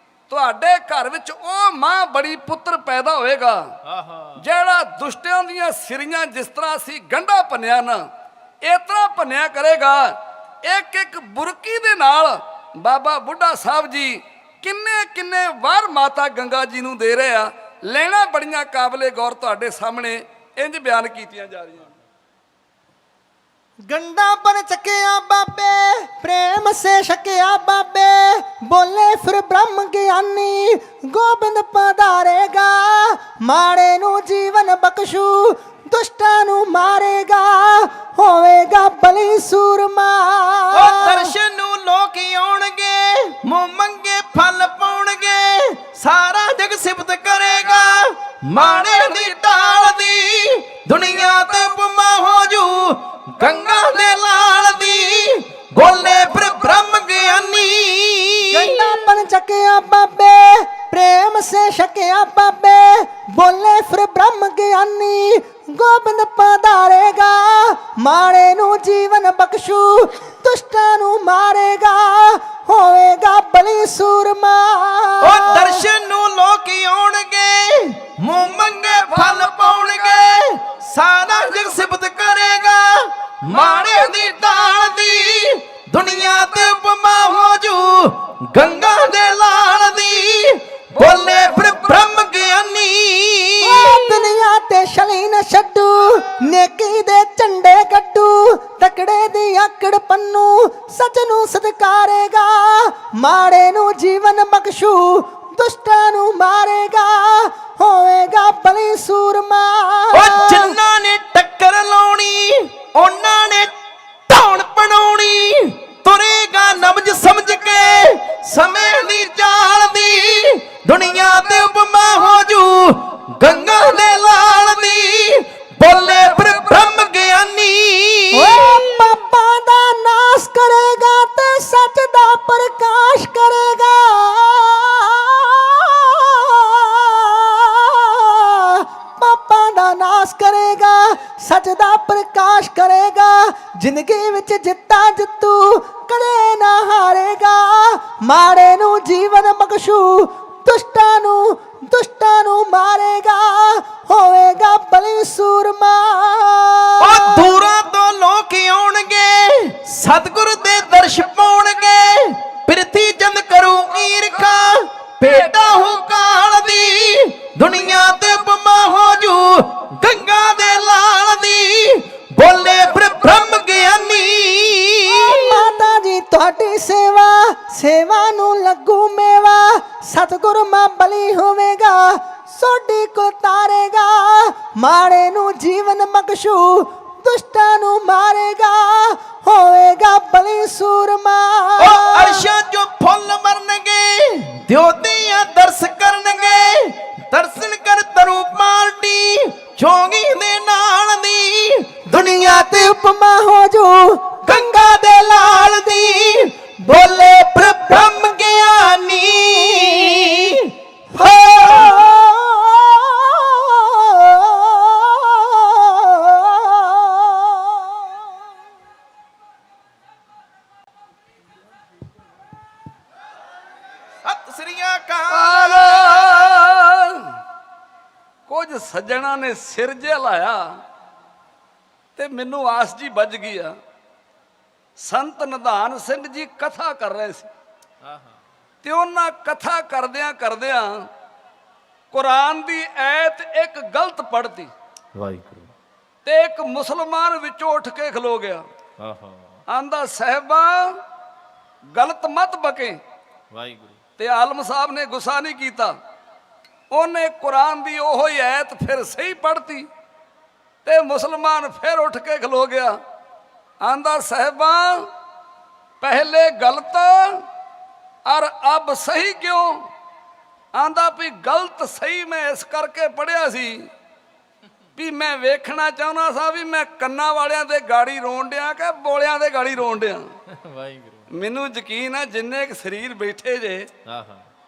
ਤੁਹਾਡੇ ਘਰ ਵਿੱਚ ਉਹ ਮਾਂ ਬੜੀ ਪੁੱਤਰ ਪੈਦਾ ਹੋਏਗਾ ਜਿਹੜਾ ਦੁਸ਼ਟਿਆਂ ਦੀਆਂ ਸਿਰੀਆਂ ਜਿਸ ਤਰ੍ਹਾਂ ਅਸੀਂ ਗੰਢਾ ਭੰਨਿਆ ਨਾ ਇਸ ਤਰ੍ਹਾਂ ਭੰਨਿਆ ਕਰੇਗਾ। ਇੱਕ ਇੱਕ ਬੁਰਕੀ ਦੇ ਨਾਲ ਬਾਬਾ ਬੁੱਢਾ ਸਾਹਿਬ ਜੀ ਕਿੰਨੇ ਕਿੰਨੇ ਵਾਰ ਮਾਤਾ ਗੰਗਾ ਜੀ ਨੂੰ ਦੇ ਰਹੇ ਆ। ਲੈਣਾ ਬੜੀਆਂ ਕਾਬਲੇ ਗੌਰ ਤੁਹਾਡੇ ਸਾਹਮਣੇ ਇੰਜ ਬਿਆਨ ਕੀਤੀਆਂ ਜਾ ਰਹੀਆਂ। गंडा पर चकिया बाबे प्रेम से शकिया बाबे बोले फिर ब्रह्म ज्ञानी गोबिंद पधारेगा माड़े नू जीवन बख्शू दुष्टां नू मारेगा होवेगा बली सूरमा। दर्शन नू लोक आउणगे मुंह मंगे फल पाउणगे सारा जग सिफत करेगा माड़े दी ढाल दी दुनिया ते उपमा हो जू गंगा दे लाल दी बोले फिर ब्रह्म ज्ञानी। गंडा पर चकिया बाबे प्रेम से शकिया बाबे बोले फिर ब्रह्म ज्ञानी गोबिंद पधारेगा माड़े नू जीवन बख्शू दुष्टां नू मारेगा होवेगा बली सूरमा। ओ दर्शन नू लोक आउणगे मुंह मंगे फल पाउणगे सारा जग सिफत करेगा माड़े दी ढाल दी दुनिया ते उपमा हो जू गंगा दे लाल दी बोले फिर ब्रह्म ज्ञानी। दुनिया ते छली न छड्डू नेकी दे झंडे कड्डू तकड़े दी आकड़ पन्नू सच नू सत्कारेगा माड़े नू जीवन बख्शू दुष्टां नू मारेगा होवेगा बली सूरमा। ओ जिन्ना ने टक्कर लाउणी ਉਹਨਾਂ ਨੇ ਧੌਣ ਬਣਾਉਣੀ ਤੁਰੇਗਾ ਨਬਜ ਸਮਝ ਕੇ ਸਮੇਂ ਦੀ ਚਾਲ ਦੀ ਦੁਨੀਆ ਤੇ ਉਪਮਾ ਹੋ ਜੂ ਗੰਗਾ ਦੇ ਸੱਚ ਦਾ ਪ੍ਰਕਾਸ਼ ਕਰੇਗਾ ਜ਼ਿੰਦਗੀ ਵਿੱਚ ਜਿੱਤਾਂ ਜਿੱਤੂ ਕਦੇ ਨਾ ਹਾਰੇਗਾ ਮਾੜੇ ਨੂੰ ਜੀਵਨ ਬਖਸ਼ੂ ਦੁਸ਼ਟਾਂ ਨੂੰ ਮਾਰੇਗਾ ਹੋਵੇਗਾ ਬਲੀ ਸੂਰਮਾ ਉਹ ਦੂਰਾਂ ਤੋਂ ਲੋਕ ਆਉਣਗੇ ਸਤਿਗੁਰ ਦੇ ਦਰਸ਼ ਪਾਉਣਗੇ ਪ੍ਰਿਥੀ ਚੰਦ ਕਰੂ ਈਰਖਾ ਭੇਟਾ ਹੋ ਕਾਲ ਦੀ ਦੁਨੀਆ ਤੇ ਉਪਮਾ ਹੋ ਜੂ ਗੰਗਾ ਦੇ ਲਾਲ ਦੀ ਬੋਲੇ ਬ੍ਰਹਮ ਗਿਆਨੀ ਮਾਤਾ ਜੀ ਤੁਹਾਡੀ ਸੇਵਾ ਨੂੰ ਲੱਗੂ ਮੇਵਾ ਸਤਿਗੁਰ ਮਾਂ ਬਲੀ ਹੋਵੇਗਾ ਸੋਢੀ ਕੋ ਤਾਰੇਗਾ ਮਾੜੇ ਨੂੰ ਜੀਵਨ ਬਖਸ਼ੂ ਦੁਸ਼ਟਾਂ ਨੂੰ ਮਾਰੇਗਾ ਹੋਵੇਗਾ ਬਲੀ ਸੂਰਮਾ ਉਹ ਅਰਸ਼ਾਂ ਚੋਂ ਫੁੱਲ ਮਰਨਗੇ ਦਿਉਤਿਆਂ ਦਰਸ ਕਰਨਗੇ ਦਰਸ਼ਨ ਕਰ ਤਰੂ ਪਾਲਟੀ ਚੋਂਗੀ ਦੇ ਨਾਲ ਦੀ ਦੁਨੀਆ ਤੇ ਉਪਮਾ ਹੋ ਜੂ ਗੰਗਾ ਦੇ ਲਾਲ ਦੀ ਬੋਲੇ ਬ੍ਰਹਮ ਗਿਆਨੀ ਸਤਿ ਸ੍ਰੀ ਅਕਾਲ ਕੁਝ ਸੱਜਣਾ ਨੇ ਸਿਰ ਜਿਹਾ ਲਾਇਆ ਤੇ ਮੈਨੂੰ ਆਸ ਜੀ ਵੱਜ ਗਈ ਆ ਸੰਤ ਨਿਧਾਨ ਸਿੰਘ ਜੀ ਕਥਾ ਕਰ ਰਹੇ ਸੀ ਤੇ ਉਹਨਾਂ ਕਥਾ ਕਰਦਿਆਂ ਕੁਰਾਨ ਦੀ ਐਤ ਇੱਕ ਗਲਤ ਪੜ੍ਹਤੀ ਵਾਹਿਗੁਰੂ ਤੇ ਇੱਕ ਮੁਸਲਮਾਨ ਵਿੱਚੋਂ ਉੱਠ ਕੇ ਖਲੋ ਗਿਆ ਆਂਦਾ ਸਾਹਿਬਾ ਗਲਤ ਮਤ ਬਕੇ ਵਾਹਿਗੁਰੂ ਤੇ ਆਲਮ ਸਾਹਿਬ ਨੇ ਗੁੱਸਾ ਨਹੀਂ ਕੀਤਾ ਉਹਨੇ ਕੁਰਾਨ ਦੀ ਉਹੋ ਹੀ ਐਤ ਫਿਰ ਸਹੀ ਪੜ੍ਹਤੀ ਤੇ ਮੁਸਲਮਾਨ ਫਿਰ ਉੱਠ ਕੇ ਖਲੋ ਗਿਆ ਆਂਦਾ ਸਾਹਿਬਾ ਪਹਿਲੇ ਗਲਤ ਔਰ ਅਬ ਸਹੀ ਕਿਉਂ ਆਂਦਾ ਵੀ ਗਲਤ ਸਹੀ ਮੈਂ ਇਸ ਕਰਕੇ ਪੜਿਆ ਸੀ ਵੀ ਮੈਂ ਵੇਖਣਾ ਚਾਹੁੰਦਾ ਸਾਂ ਵੀ ਮੈਂ ਕੰਨਾਂ ਵਾਲਿਆਂ ਦੇ ਗਾੜੀ ਰੋਣ ਡਿਆ ਕਿ ਬੋਲਿਆਂ ਦੇ ਗਾੜੀ ਰੋਣ ਡਿਆ ਵਾਹਿਗੁਰੂ ਮੈਨੂੰ ਯਕੀਨ ਹੈ ਜਿੰਨੇ ਕੁ ਸਰੀਰ ਬੈਠੇ ਜੇ ਵਾਹ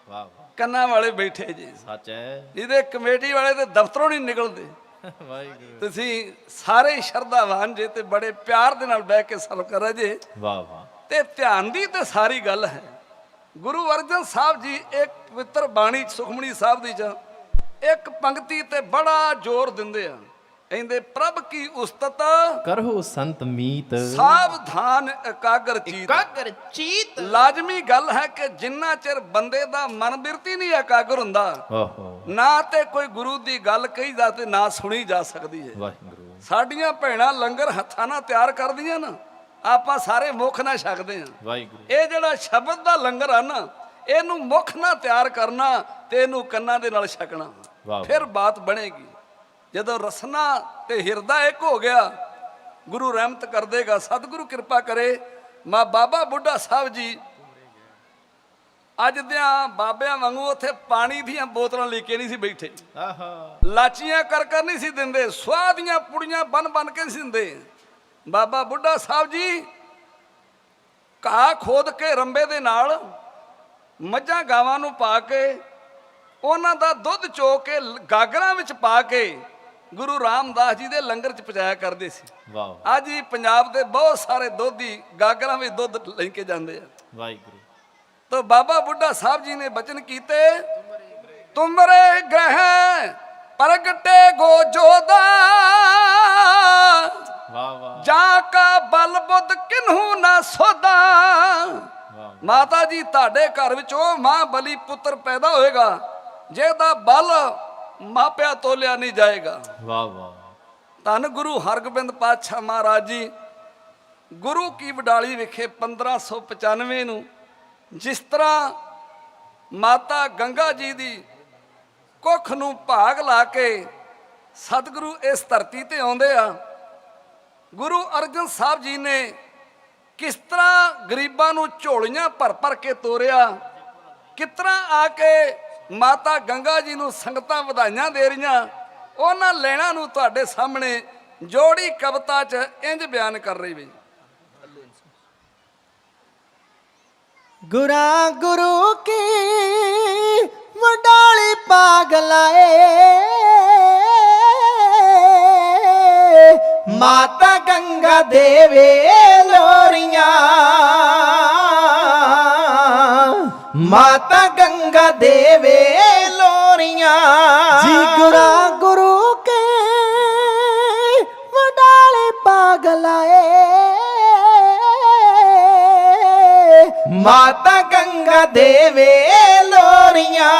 ਵਾਹ ਕੰਨਾਂ ਵਾਲੇ ਬੈਠੇ ਜੇ ਸੱਚ ਹੈ ਇਹਦੇ ਕਮੇਟੀ ਵਾਲੇ ਤੇ ਦਫ਼ਤਰੋਂ ਨਹੀਂ ਨਿਕਲਦੇ ਵਾਹਿਗੁਰੂ ਤੁਸੀਂ ਸਾਰੇ ਸ਼ਰਧਾਵਾਨ ਜੇ ਤੇ ਬੜੇ ਪਿਆਰ ਦੇ ਨਾਲ ਬਹਿ ਕੇ ਸਰਵ ਕਰ ਰਹੇ ਜੇ ਵਾਹ ਵਾਹ ਤੇ ਧਿਆਨ ਦੀ ਤੇ ਸਾਰੀ ਗੱਲ ਹੈ ਗੁਰੂ ਅਰਜਨ ਸਾਹਿਬ ਜੀ ਇੱਕ ਪਵਿੱਤਰ ਬਾਣੀ ਸੁਖਮਣੀ ਸਾਹਿਬ ਦੀ ਚ ਇੱਕ ਪੰਕਤੀ ਤੇ ਬੜਾ ਜ਼ੋਰ ਦਿੰਦੇ ਆ ਕਹਿੰਦੇ ਪ੍ਰਭ ਕੀ ਉਸਤਤ ਕਰੋ ਸੰਤ ਮੀਤ ਸਾਵਧਾਨ ਇਕਾਗਰ ਚੀਤ ਲਾਜ਼ਮੀ ਗੱਲ ਹੈ ਕਿ ਜਿੰਨਾ ਚਿਰ ਬੰਦੇ ਦਾ ਮਨ ਬਿਰਤੀ ਨਹੀਂ ਇਕਾਗਰ ਹੁੰਦਾ ਓਹੋ ਨਾ ਤੇ ਕੋਈ ਗੁਰੂ ਦੀ ਗੱਲ ਕਹੀ ਜਾ ਤੇ ਨਾ ਸੁਣੀ ਜਾ ਸਕਦੀ ਹੈ ਵਾਹਿਗੁਰੂ ਸਾਡੀਆਂ ਭੈਣਾਂ ਲੰਗਰ ਹੱਥਾਂ ਨਾਲ ਤਿਆਰ ਕਰਦੀਆਂ ਨਾ ਆਪਾਂ ਸਾਰੇ ਮੁੱਖ ਨਾਲ ਛਕਦੇ ਆ ਵਾਹਿਗੁਰੂ ਇਹ ਜਿਹੜਾ ਸ਼ਬਦ ਦਾ ਲੰਗਰ ਆ ਨਾ ਇਹਨੂੰ ਮੁੱਖ ਨਾਲ ਤਿਆਰ ਕਰਨਾ ਤੇ ਇਹਨੂੰ ਕੰਨਾਂ ਦੇ ਨਾਲ ਛਕਣਾ ਫਿਰ ਬਾਤ ਬਣੇਗੀ ਜਦੋਂ ਰਸਨਾ ਤੇ ਹਿਰਦਾ ਇੱਕ ਹੋ ਗਿਆ ਗੁਰੂ ਰਹਿਮਤ ਕਰ ਦੇਗਾ ਸਤਿਗੁਰੂ ਕਿਰਪਾ ਕਰੇ ਮਾਂ ਬਾਬਾ ਬੁੱਢਾ ਸਾਹਿਬ ਜੀ ਅੱਜ ਦਿਆਂ ਬਾਬਿਆਂ ਵਾਂਗੂ ਉੱਥੇ ਪਾਣੀ ਦੀਆਂ ਬੋਤਲਾਂ ਲੈ ਕੇ ਨਹੀਂ ਸੀ ਬੈਠੇ ਲਾਚੀਆਂ ਕਰ ਨਹੀਂ ਸੀ ਦਿੰਦੇ ਸੁਆਹ ਦੀਆਂ ਪੁੜੀਆਂ ਬਨ ਕੇ ਨਹੀਂ ਸੀ ਦਿੰਦੇ ਬਾਬਾ ਬੁੱਢਾ ਸਾਹਿਬ ਜੀ ਘਾਹ ਖੋਦ ਕੇ ਰੰਬੇ ਦੇ ਨਾਲ ਮੱਝਾਂ ਗਾਵਾਂ ਨੂੰ ਪਾ ਕੇ ਉਹਨਾਂ ਦਾ ਦੁੱਧ ਚੋ ਕੇ ਗਾਗਰਾਂ ਵਿੱਚ ਪਾ ਕੇ ਗੁਰੂ ਰਾਮਦਾਸ ਜੀ ਦੇ ਲੰਗਰ 'ਚ ਪਹੁੰਚਾਇਆ ਕਰਦੇ ਸੀ ਵਾਹ ਅੱਜ ਵੀ ਪੰਜਾਬ ਦੇ ਬਹੁਤ ਸਾਰੇ ਦੋਧੀ ਗਾਗਰਾਂ ਵਿੱਚ ਦੁੱਧ ਲੈ ਕੇ ਜਾਂਦੇ ਆ ਵਾਹਿਗੁਰੂ ਤਾਂ ਬਾਬਾ ਬੁੱਢਾ ਸਾਹਿਬ ਜੀ ਨੇ ਬਚਨ ਕੀਤੇ ਤੁਮਰੇ ਗ੍ਰਹਿ ਪ੍ਰਗਟੇ ਗੋਜੋਦਾ ਵਾਹ ਵਾਹ ਜਾ ਕਾ ਬਲ ਬੁੱਧ ਕਿਨਹੂ ਨਾ ਸੋਦਾ ਮਾਤਾ ਜੀ ਤੁਹਾਡੇ ਘਰ ਵਿੱਚ ਉਹ ਮਾਂ ਬਲੀ ਪੁੱਤਰ ਪੈਦਾ ਹੋਏਗਾ ਜਿਹਦਾ ਬਲ ਮਾਪਿਆ ਤੋਲਿਆ ਨਹੀਂ ਜਾਏਗਾ ਵਾਹ ਵਾਹ ਧੰਨ ਗੁਰੂ ਹਰਗੋਬਿੰਦ ਪਾਤਸ਼ਾਹ ਮਹਾਰਾਜ ਜੀ ਗੁਰੂ ਕੀ ਵਡਾਲੀ ਵਿਖੇ 1595 ਨੂੰ ਜਿਸ ਤਰ੍ਹਾਂ ਮਾਤਾ ਗੰਗਾ ਜੀ ਦੀ ਕੁੱਖ ਨੂੰ ਭਾਗ ਲਾ ਕੇ ਸਤਿਗੁਰੂ ਇਸ ਧਰਤੀ ਤੇ ਆਉਂਦੇ ਆ ਗੁਰੂ ਅਰਜਨ ਸਾਹਿਬ ਜੀ ਨੇ ਕਿਸ ਤਰ੍ਹਾਂ ਗਰੀਬਾਂ ਨੂੰ ਝੋਲੀਆਂ ਭਰ ਕੇ ਤੋਰਿਆ ਕਿਸ ਤਰ੍ਹਾਂ ਆ ਕੇ ਮਾਤਾ ਗੰਗਾ ਜੀ ਨੂੰ ਸੰਗਤਾਂ ਵਧਾਈਆਂ ਦੇ ਰਹੀਆਂ ਉਹਨਾਂ ਲੈਣਾ ਨੂੰ ਤੁਹਾਡੇ ਸਾਹਮਣੇ ਜੋੜੀ ਕਵਿਤਾ 'ਚ ਇੰਜ ਬਿਆਨ ਕਰ ਰਹੀ ਵੇ ਗੁਰੂ ਕੀ ਵਡਾਲੀ ਪਾਗ ਲਾਏ ਮਾਤਾ ਗੰਗਾ ਦੇਵੇ ਲੋਰੀਆਂ ਮਾਤਾ ਗੰਗਾ ਦੇਵੇ ਲੋਰੀਆਂ ਜੀ ਗੁਰਾ ਗੁਰੂ ਕੇ ਵਡਾਲੇ ਪਾਗਲ ਆਏ ਮਾਤਾ ਗੰਗਾ ਦੇਵੇ ਲੋਰੀਆਂ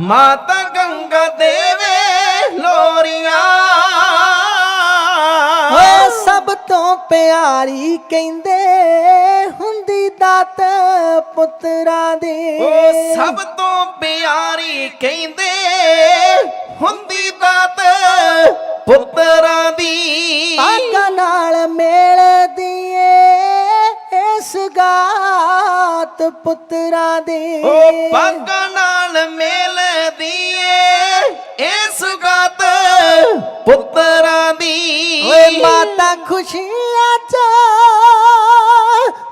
ਮਾਤਾ ਗੰਗਾ ਦੇਵੇ ਲੋਰੀਆਂ ਓਏ ਸਭ ਤੋਂ ਪਿਆਰੀ ਕਹਿੰਦੇ ਹੁੰਦੀ ਦਾਤ ਪੁੱਤਰਾਂ ਦੀ ਉਹ ਸਭ ਤੋਂ ਪਿਆਰੀ ਕਹਿੰਦੇ ਹੁੰਦੀ ਦਾਤ ਪੁੱਤਰਾਂ ਦੀ ਪਾਗਾਂ ਨਾਲ ਮਿਲਦੀ ਏ ਇਸ ਗਾਤ ਪੁੱਤਰਾਂ ਦੀ ਉਹ ਪਾਗਾਂ ਨਾਲ ਮਿਲਦੀ ਏ ਇਸ ਗਾਤ ਪੁੱਤਰਾਂ ਦੀ ਓਏ ਮਾਤਾ ਖੁਸ਼ੀਆਂ ਚ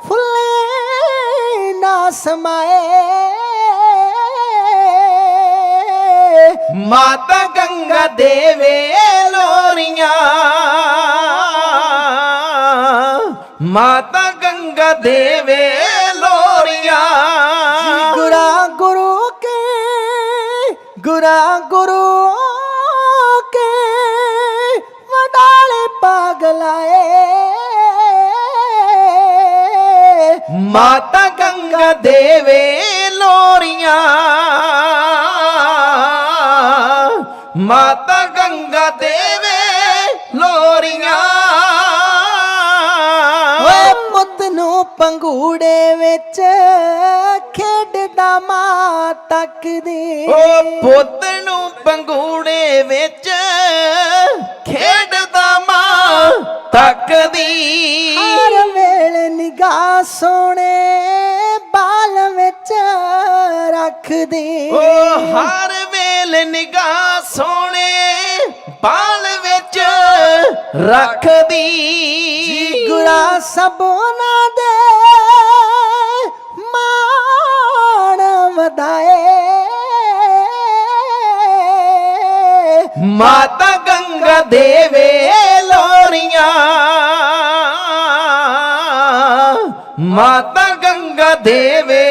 ਫੁੱਲੇ ਨਾ ਸਮਾਏ ਮਾਤਾ ਗੰਗਾ ਦੇਵੇ ਲੋਰੀਆਂ ਮਾਤਾ ਗੰਗਾ ਦੇਵੇ ਲੋਰੀਆਂ ਗੁਰਾ ਗੁਰੂ ਕੇ ਗੁਰਾ ਗੁਰੂ ਕੇ ਵਡਾਲੇ ਪਾਗਲ ਆਏ ਮਾਤਾ ਗੰਗਾ ਦੇਵੇ ਲੋਰੀਆਂ ਮਾਤਾ ਗੰਗਾ ਦੇਵੇ ਲੋਰੀਆਂ ਓਏ ਪੁੱਤ ਨੂੰ ਪੰਗੂੜੇ ਵਿੱਚ ਖੇਡਦਾ ਮਾਂ ਤੱਕਦੀ ਉਹ ਪੁੱਤ ਨੂੰ ਪੰਗੂੜੇ ਵਿੱਚ ਖੇਡਦਾ ਮਾਂ ਤੱਕਦੀ ਹਰ ਵੇਲੇ ਨਿਗਾਹ ਸੋਹਣੇ ਬਾਲ ਵਿੱਚ ਰੱਖਦੀ ਉਹ ਹਰ ਵੇਲੇ ਨਿਗਾਹ ਸੋਹਣੇ ਬਾਲ ਵਿੱਚ ਰੱਖਦੀ ਗੁਰਾ ਸਭਨਾਂ ਦੇ ਮਾਣ ਵਧਾਏ ਮਾਤਾ ਗੰਗਾ ਦੇਵੇ ਲੋਰੀਆਂ ਮਾਤਾ ਗੰਗਾ ਦੇਵੇ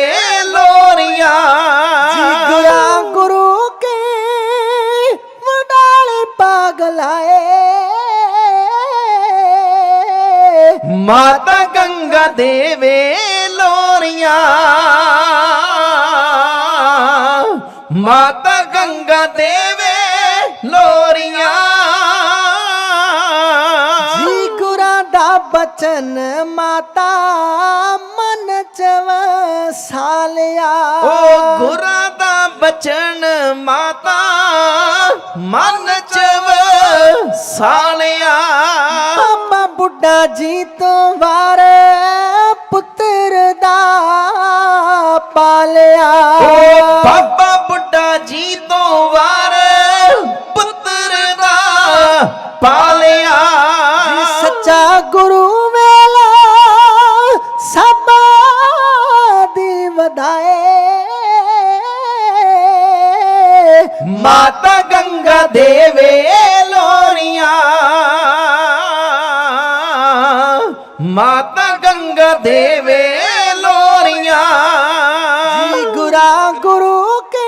ਲੋਰੀਆਂ ਗੁਰਾ ਗੁਰੂ ਕੇ ਵਡਾਲੇ ਪਾਗਲ ਆਏ ਮਾਤਾ ਗੰਗਾ ਦੇਵੇ ਲੋਰੀਆਂ ਮਾਤਾ ਗੰਗਾ ਦੇਵੇ ਲੋਰੀਆਂ ਜੀ ਗੁਰਾਂ ਦਾ ਬਚਨ ਮਾਤਾ ਮਨ ਚ ਵਸਾਲਿਆ ਉਹ ਗੁਰਾਂ ਦਾ ਬਚਨ ਮਾਤਾ ਮਨ ਚ ਵਸਾਲਿਆ ਬਾਬਾ ਬੁੱਢਾ ਜੀ ਤੋਂ ਵਾਰ ਪੁੱਤਰ ਦਾ ਪਾਲਿਆ ਉਹ ਬਾਬਾ ਬੁੱਢਾ ਜੀ ਤੋਂ ਵਾਰ ਪੁੱਤਰ ਦਾ ਪਾਲਿਆ ਸੱਚਾ ਗੁਰੂ ਵੇਲਾ ਸਭ ਦੀ ਵਧਾਏ ਮਾਤਾ ਗੰਗਾ ਦੇਵੇ ਲੋਰੀਆਂ ਮਾਤਾ ਗੰਗਾ ਦੇਵੇ ਲੋਰੀਆਂ ਜੀ ਗੁਰਾ ਗੁਰੂ ਕੇ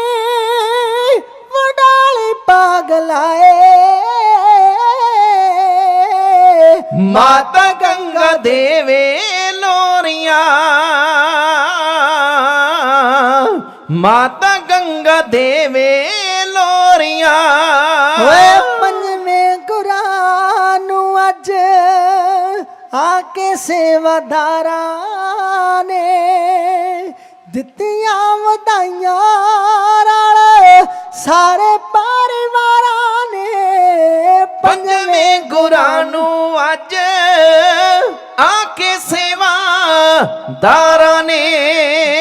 ਵਡਾਲੇ ਪਾਗਲ ਆਏ ਮਾਤਾ ਗੰਗਾ ਦੇਵੇ ਲੋਰੀਆਂ ਮਾਤਾ ਗੰਗਾ ਦੇਵੇ ਲੋਰੀਆਂ ਓਏ ਪੰਜਵੇਂ ਗੁਰਾਂ ਨੂੰ ਅੱਜ ਆ ਕੇ ਸੇਵਾਦਾਰਾਂ ਨੇ ਦਿੱਤੀਆਂ ਵਧਾਈਆਂ ਰਲ ਸਾਰੇ ਪਰਿਵਾਰਾਂ ਨੇ ਪੰਜਵੇਂ ਗੁਰਾਂ ਨੂੰ ਅੱਜ ਆ ਕੇ ਸੇਵਾਦਾਰਾਂ ਨੇ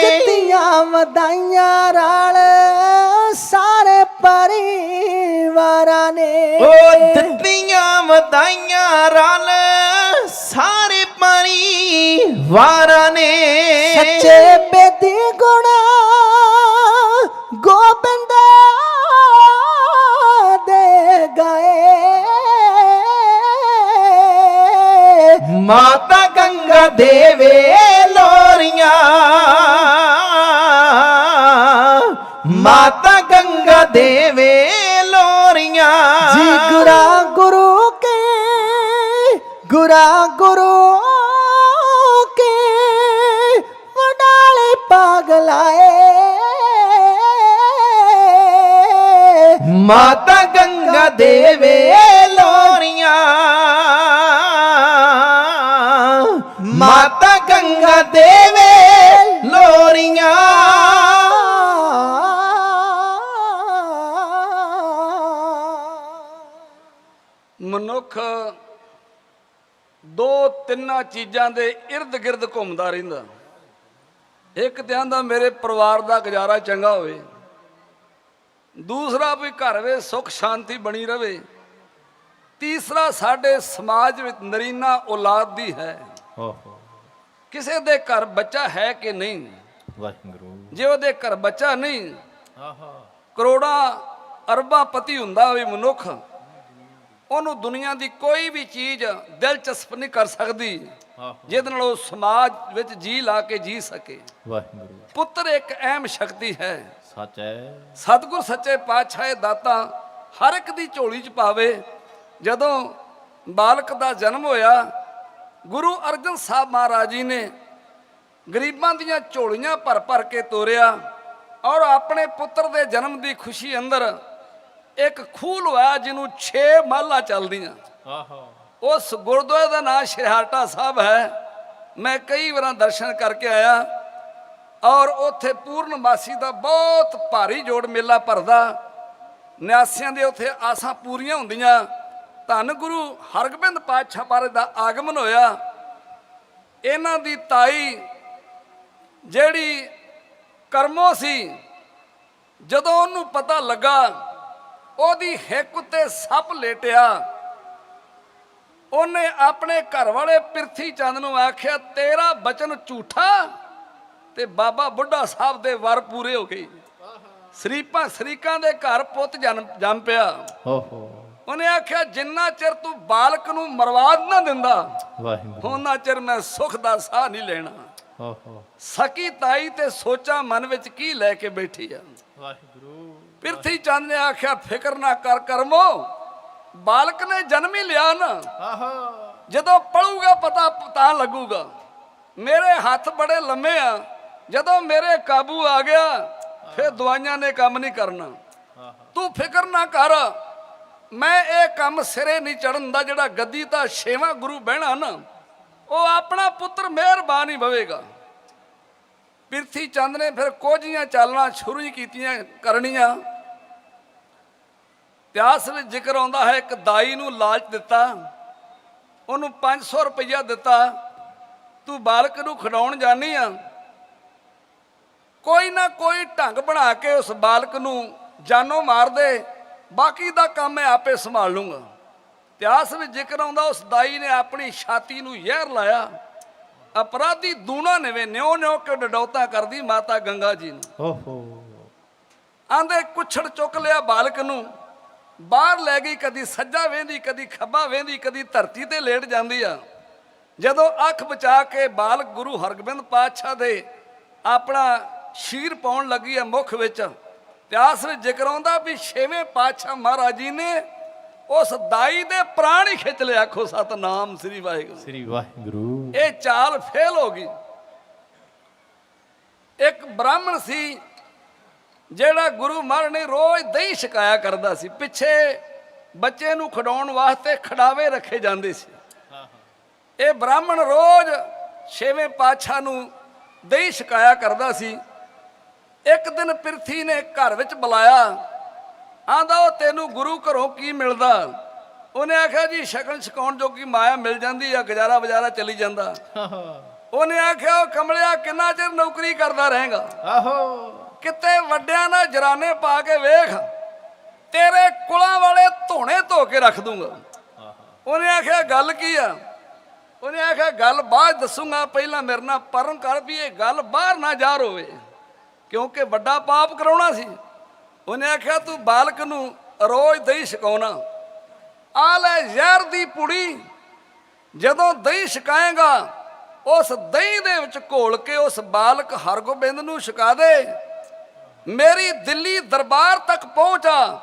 ਦਿੱਤੀਆਂ ਵਧਾਈਆਂ ਰਲ ਸਾਰੇ ਪਰਿਵਾਰਾਂ ਨੇ ਉਹ ਦਿੱਤੀਆਂ ਵਧਾਈਆਂ ਰਲ ਸਾਰੇ ਪਰਿਵਾਰਾਂ ਨੇ ਸੱਚੇ ਬੇਦੀ ਗੁਣ ਗੋਬਿੰਦ ਦੇ ਗਾਏ ਮਾਤਾ ਗੰਗਾ ਦੇਵੇ ਲੋਰੀਆਂ, ਮਾਤਾ ਗੰਗਾ ਦੇਵੇ ਲੋਰੀਆਂ। जी गुरा गुरु के, गुरा गुरु के वडाले पागलाए, ਮਾਤਾ ਗੰਗਾ ਦੇਵੇ ਲੋਰੀਆਂ, ਮਾਤਾ ਗੰਗਾ ਦੇਵੇ ਲੋਰੀਆਂ। ਮਨੁੱਖ ਦੋ ਤਿੰਨਾਂ ਚੀਜ਼ਾਂ ਦੇ ਇਰਦ ਗਿਰਦ ਘੁੰਮਦਾ ਰਹਿੰਦਾ। ਇੱਕ ਤੇ ਆਂਦਾ ਮੇਰੇ ਪਰਿਵਾਰ ਦਾ ਗੁਜ਼ਾਰਾ ਚੰਗਾ ਹੋਵੇ, ਦੂਸਰਾ ਵੀ ਘਰ ਵਿੱਚ ਸੁੱਖ ਸ਼ਾਂਤੀ ਬਣੀ ਰਵੇ, ਤੀਸਰਾ ਸਾਡੇ ਸਮਾਜ ਵਿੱਚ ਨਰੀਨਾ ਔਲਾਦ ਦੀ ਹੈ। ਕਿਸੇ ਦੇ ਘਰ ਬੱਚਾ ਹੈ ਕਿ ਨਹੀਂ? ਵਾਹਿਗੁਰੂ। ਜੇ ਉਹਦੇ ਘਰ ਬੱਚਾ ਨਹੀਂ, ਕਰੋੜਾਂ ਅਰਬਾਂ ਪਤੀ ਹੁੰਦਾ ਹੋਵੇ ਮਨੁੱਖ, ਉਹਨੂੰ ਦੁਨੀਆ ਦੀ ਕੋਈ ਵੀ ਚੀਜ਼ ਦਿਲਚਸਪ ਨਹੀਂ ਕਰ ਸਕਦੀ ਜਿਹਦੇ ਨਾਲ ਉਹ ਸਮਾਜ ਵਿੱਚ ਜੀ ਲਾ ਕੇ ਜੀ ਸਕੇ। ਵਾਹਿਗੁਰੂ। ਪੁੱਤਰ ਇੱਕ ਅਹਿਮ ਸ਼ਕਤੀ ਹੈ। ਸੱਚ ਹੈ। ਸਤਿਗੁਰ ਸੱਚੇ ਪਾਤਸ਼ਾਹ ਦਾਤਾ ਹਰ ਇੱਕ ਦੀ ਝੋਲੀ 'ਚ ਪਾਵੇ। ਜਦੋਂ ਬਾਲਕ ਦਾ ਜਨਮ ਹੋਇਆ, ਗੁਰੂ ਅਰਜਨ ਸਾਹਿਬ ਮਹਾਰਾਜ ਜੀ ਨੇ ਗਰੀਬਾਂ ਦੀਆਂ ਝੋਲੀਆਂ ਭਰ ਭਰ ਕੇ ਤੋਰਿਆ ਔਰ ਆਪਣੇ ਪੁੱਤਰ ਦੇ ਜਨਮ ਦੀ ਖੁਸ਼ੀ ਅੰਦਰ ਇੱਕ ਖੂਹ ਲਵਾਇਆ ਜਿਹਨੂੰ 6 ਮਹੱਲਾਂ ਚੱਲਦੀਆਂ। ਉਸ ਗੁਰਦੁਆਰੇ ਦਾ ਨਾਮ ਸ਼ਰਿਆਟਾ ਸਾਹਿਬ ਹੈ। ਮੈਂ ਕਈ ਵਾਰਾਂ ਦਰਸ਼ਨ ਕਰਕੇ ਆਇਆ ਔਰ ਉੱਥੇ ਪੂਰਨਮਾਸੀ ਦਾ ਬਹੁਤ ਭਾਰੀ ਜੋੜ ਮੇਲਾ ਭਰਦਾ। ਨਿਆਸਿਆਂ ਦੇ ਉੱਥੇ ਆਸਾਂ ਪੂਰੀਆਂ ਹੁੰਦੀਆਂ। ਧੰਨ ਗੁਰੂ ਹਰਗੋਬਿੰਦ ਪਾਤਸ਼ਾਹ ਮਹਾਰਾਜ ਦਾ ਆਗਮਨ ਹੋਇਆ। ਇਹਨਾਂ ਦੀ ਤਾਈ ਜਿਹੜੀ ਕਰਮੋ ਸੀ, ਜਦੋਂ ਉਹਨੂੰ ਪਤਾ ਲੱਗਾ, ਉਹਦੀ ਹਿੱਕ ਉੱਤੇ ਸੱਪ ਲੇਟਿਆ, ਉਹਨੇ ਆਪਣੇ ਘਰ ਵਾਲੇ ਪਿਰਥੀ ਚੰਦ ਨੂੰ ਆਖਿਆ ਤੇਰਾ ਬਚਨ ਝੂਠਾ, ਤੇ ਬਾਬਾ ਬੁੱਢਾ ਸਾਹਿਬ ਦੇ ਵਰ ਪੂਰੇ ਹੋ ਗਏ। ਸ਼ਰੀਫਾਂ ਸ਼ਰੀਕਾਂ ਦੇ ਘਰ ਪੁੱਤ ਜੰਮ ਪਿਆ। ਉਹਨੇ ਆਖਿਆ ਜਿੰਨਾ ਚਿਰ ਤੂੰ ਬਾਲਕ ਨੂੰ ਮਰਵਾਦ ਨਾ ਦਿੰਦਾ, ਉਹਨਾਂ ਚਿਰ ਮੈਂ ਸੁੱਖ ਦਾ ਸਾਹ ਨਹੀਂ ਲੈਣਾ। ਸਕੀ ਤਾਈ ਤੇ ਸੋਚਾਂ ਮਨ ਵਿੱਚ ਕੀ ਲੈ ਕੇ ਬੈਠੀ ਆ। ਪਿਰਥੀ ਚੰਦ ਨੇ ਆਖਿਆ ਫਿਕਰ ਨਾ ਕਰ ਕਰਮੋ, ਬਾਲਕ ਨੇ ਜਨਮ ਹੀ ਲਿਆ ਨਾ, ਜਦੋਂ ਪੜੂਗਾ ਪਤਾ ਤਾਂ ਲੱਗੂਗਾ। ਮੇਰੇ ਹੱਥ ਬੜੇ ਲੰਮੇ ਆ, ਜਦੋਂ ਮੇਰੇ ਕਾਬੂ ਆ ਗਿਆ ਫਿਰ ਦਵਾਈਆਂ ਨੇ ਕੰਮ ਨਹੀਂ ਕਰਨਾ। ਤੂੰ ਫਿਕਰ ਨਾ ਕਰ, ਮੈਂ ਇਹ ਕੰਮ ਸਿਰੇ ਨਹੀਂ ਚੜਨ ਦਾ। ਜਿਹੜਾ ਗੱਦੀ ਦਾ 6ਵਾਂ ਗੁਰੂ ਬਹਿਣਾ ਨਾ, ਉਹ ਆਪਣਾ ਪੁੱਤਰ ਮਿਹਰਬਾਨ ਹੀ ਬਵੇਗਾ। ਪਿਰਥੀ ਚੰਦ ਨੇ ਫਿਰ ਕੁਝੀਆਂ ਚਾਲਾਂ ਸ਼ੁਰੂ ਹੀ ਕੀਤੀਆਂ ਕਰਨੀਆਂ। ਇਤਿਹਾਸ ਵਿੱਚ ਜ਼ਿਕਰ ਆਉਂਦਾ ਹੈ, ਇੱਕ ਦਾਈ ਨੂੰ ਲਾਲਚ ਦਿੱਤਾ, ਉਹਨੂੰ 500 ਰੁਪਈਆ ਦਿੱਤਾ, ਤੂੰ ਬਾਲਕ ਨੂੰ ਖਿਡਾਉਣ ਜਾਨੀ ਆ, ਕੋਈ ਨਾ ਕੋਈ ਢੰਗ ਬਣਾ ਕੇ ਉਸ ਬਾਲਕ ਨੂੰ ਜਾਨੋਂ ਮਾਰ ਦੇ, ਬਾਕੀ ਦਾ ਕੰਮ ਮੈਂ ਆਪੇ ਸੰਭਾਲ ਲੂੰਗਾ। ਇਤਿਹਾਸ ਵਿੱਚ ਜ਼ਿਕਰ ਆਉਂਦਾ, ਉਸ ਦਾਈ ਨੇ ਆਪਣੀ ਛਾਤੀ ਨੂੰ ਜ਼ਹਿਰ ਲਾਇਆ। ਅਪਰਾਧੀ ਦੂਣਾ ਨਵੇਂ ਨਿਉ ਨਿਉ ਕੇ ਡਡੌਤਾ ਕਰਦੀ ਮਾਤਾ ਗੰਗਾ ਜੀ ਨੂੰ। ਆਂਦੇ ਕੁੱਛੜ ਚੁੱਕ ਲਿਆ ਬਾਲਕ ਨੂੰ, ਬਾਹਰ ਲੈ ਗਈ, ਕਦੀ ਸੱਜਾ ਵੇਂਦੀ, ਕਦੀ ਖੱਬਾ ਵੇਂਦੀ, ਕਦੀ ਧਰਤੀ ਤੇ ਲੇਟ ਜਾਂਦੀ ਆ। ਜਦੋਂ ਅੱਖ ਬਚਾ ਕੇ ਬਾਲਕ ਗੁਰੂ ਹਰਗੋਬਿੰਦ ਪਾਤਸ਼ਾਹ ਦੇ ਆਪਣਾ ਸ਼ੀਰ ਪਾਉਣ ਲੱਗੀ ਆ ਮੁੱਖ ਵਿੱਚ, ਇਤਿਹਾਸ ਵਿੱਚ ਜ਼ਿਕਰ ਆਉਂਦਾ ਵੀ 6ਵੇਂ ਪਾਤਸ਼ਾਹ ਮਹਾਰਾਜ ਜੀ ਨੇ ਉਸ ਦਾਈ ਦੇ ਪ੍ਰਾਣ ਹੀ ਖਿੱਚ ਲਿਆ। ਆਖੋ ਸਤਨਾਮ ਸ੍ਰੀ ਵਾਹਿਗੁਰੂ। ਸ੍ਰੀ ਵਾਹਿਗੁਰੂ। ਇਹ ਚਾਲ ਫੇਲ ਹੋ ਗਈ। ਇੱਕ ਬ੍ਰਾਹਮਣ ਸੀ ਜਿਹੜਾ ਗੁਰੂ ਮਹਾਰਾਜ ਨੇ ਰੋਜ਼ ਦਹੀਂ ਛਕਾਇਆ ਕਰਦਾ ਸੀ। ਪਿੱਛੇ ਬੱਚੇ ਨੂੰ ਖਿਡਾਉਣ ਵਾਸਤੇ ਖਿਡਾਵੇ ਰੱਖੇ ਜਾਂਦੇ ਸੀ। ਇਹ ਬ੍ਰਾਹਮਣ ਰੋਜ਼ 6ਵੇਂ ਪਾਤਸ਼ਾਹ ਨੂੰ ਦਹੀਂ ਛਕਾਇਆ ਕਰਦਾ ਸੀ। ਇੱਕ ਦਿਨ ਪਿਰਥੀ ਨੇ ਘਰ ਵਿੱਚ ਬੁਲਾਇਆ, ਆਂਦਾ ਉਹ ਤੈਨੂੰ ਗੁਰੂ ਘਰੋਂ ਕੀ ਮਿਲਦਾ? ਉਹਨੇ ਆਖਿਆ ਜੀ ਸ਼ਕਲ ਛਕਾਉਣ ਜੋਗੀ ਮਾਇਆ ਮਿਲ ਜਾਂਦੀ ਆ, ਗੁਜ਼ਾਰਾ ਬਜ਼ਾਰਾ ਚਲੀ ਜਾਂਦਾ। ਉਹਨੇ ਆਖਿਆ ਉਹ ਕਮਲਿਆ ਕਿੰਨਾ ਚਿਰ ਨੌਕਰੀ ਕਰਦਾ ਰਹੇਗਾ? ਕਿਤੇ ਵੱਡਿਆਂ ਨਾਲ ਜਰਾਨੇ ਪਾ ਕੇ ਵੇਖ, ਤੇਰੇ ਕੁਲਾਂ ਵਾਲੇ ਧੋਣੇ ਧੋ ਕੇ ਰੱਖ ਦੂੰਗਾ। ਉਹਨੇ ਆਖਿਆ ਗੱਲ ਕੀ ਆ? ਉਹਨੇ ਆਖਿਆ ਗੱਲ ਬਾਅਦ ਦੱਸੂਗਾ, ਪਹਿਲਾਂ ਮੇਰੇ ਨਾਲ ਪਰਨ ਕਰ ਵੀ ਇਹ ਗੱਲ ਬਾਹਰ ਨਾ ਜ਼ਾਹਰ ਹੋਵੇ, ਕਿਉਂਕਿ ਵੱਡਾ ਪਾਪ ਕਰਾਉਣਾ ਸੀ। ਉਹਨੇ ਆਖਿਆ ਤੂੰ ਬਾਲਕ ਨੂੰ ਰੋਜ਼ ਦਹੀਂ ਛਕਾਉਣਾ, ਆ ਲੈ ਜ਼ਹਿਰ ਦੀ ਪੁੜੀ, ਜਦੋਂ ਦਹੀਂ ਛਕਾਏਗਾ ਉਸ ਦਹੀਂ ਦੇ ਵਿੱਚ ਘੋਲ ਕੇ ਉਸ ਬਾਲਕ ਹਰਗੋਬਿੰਦ ਨੂੰ ਛਕਾ ਦੇ। ਮੇਰੀ ਦਿੱਲੀ ਦਰਬਾਰ ਤੱਕ ਪਹੁੰਚਾ,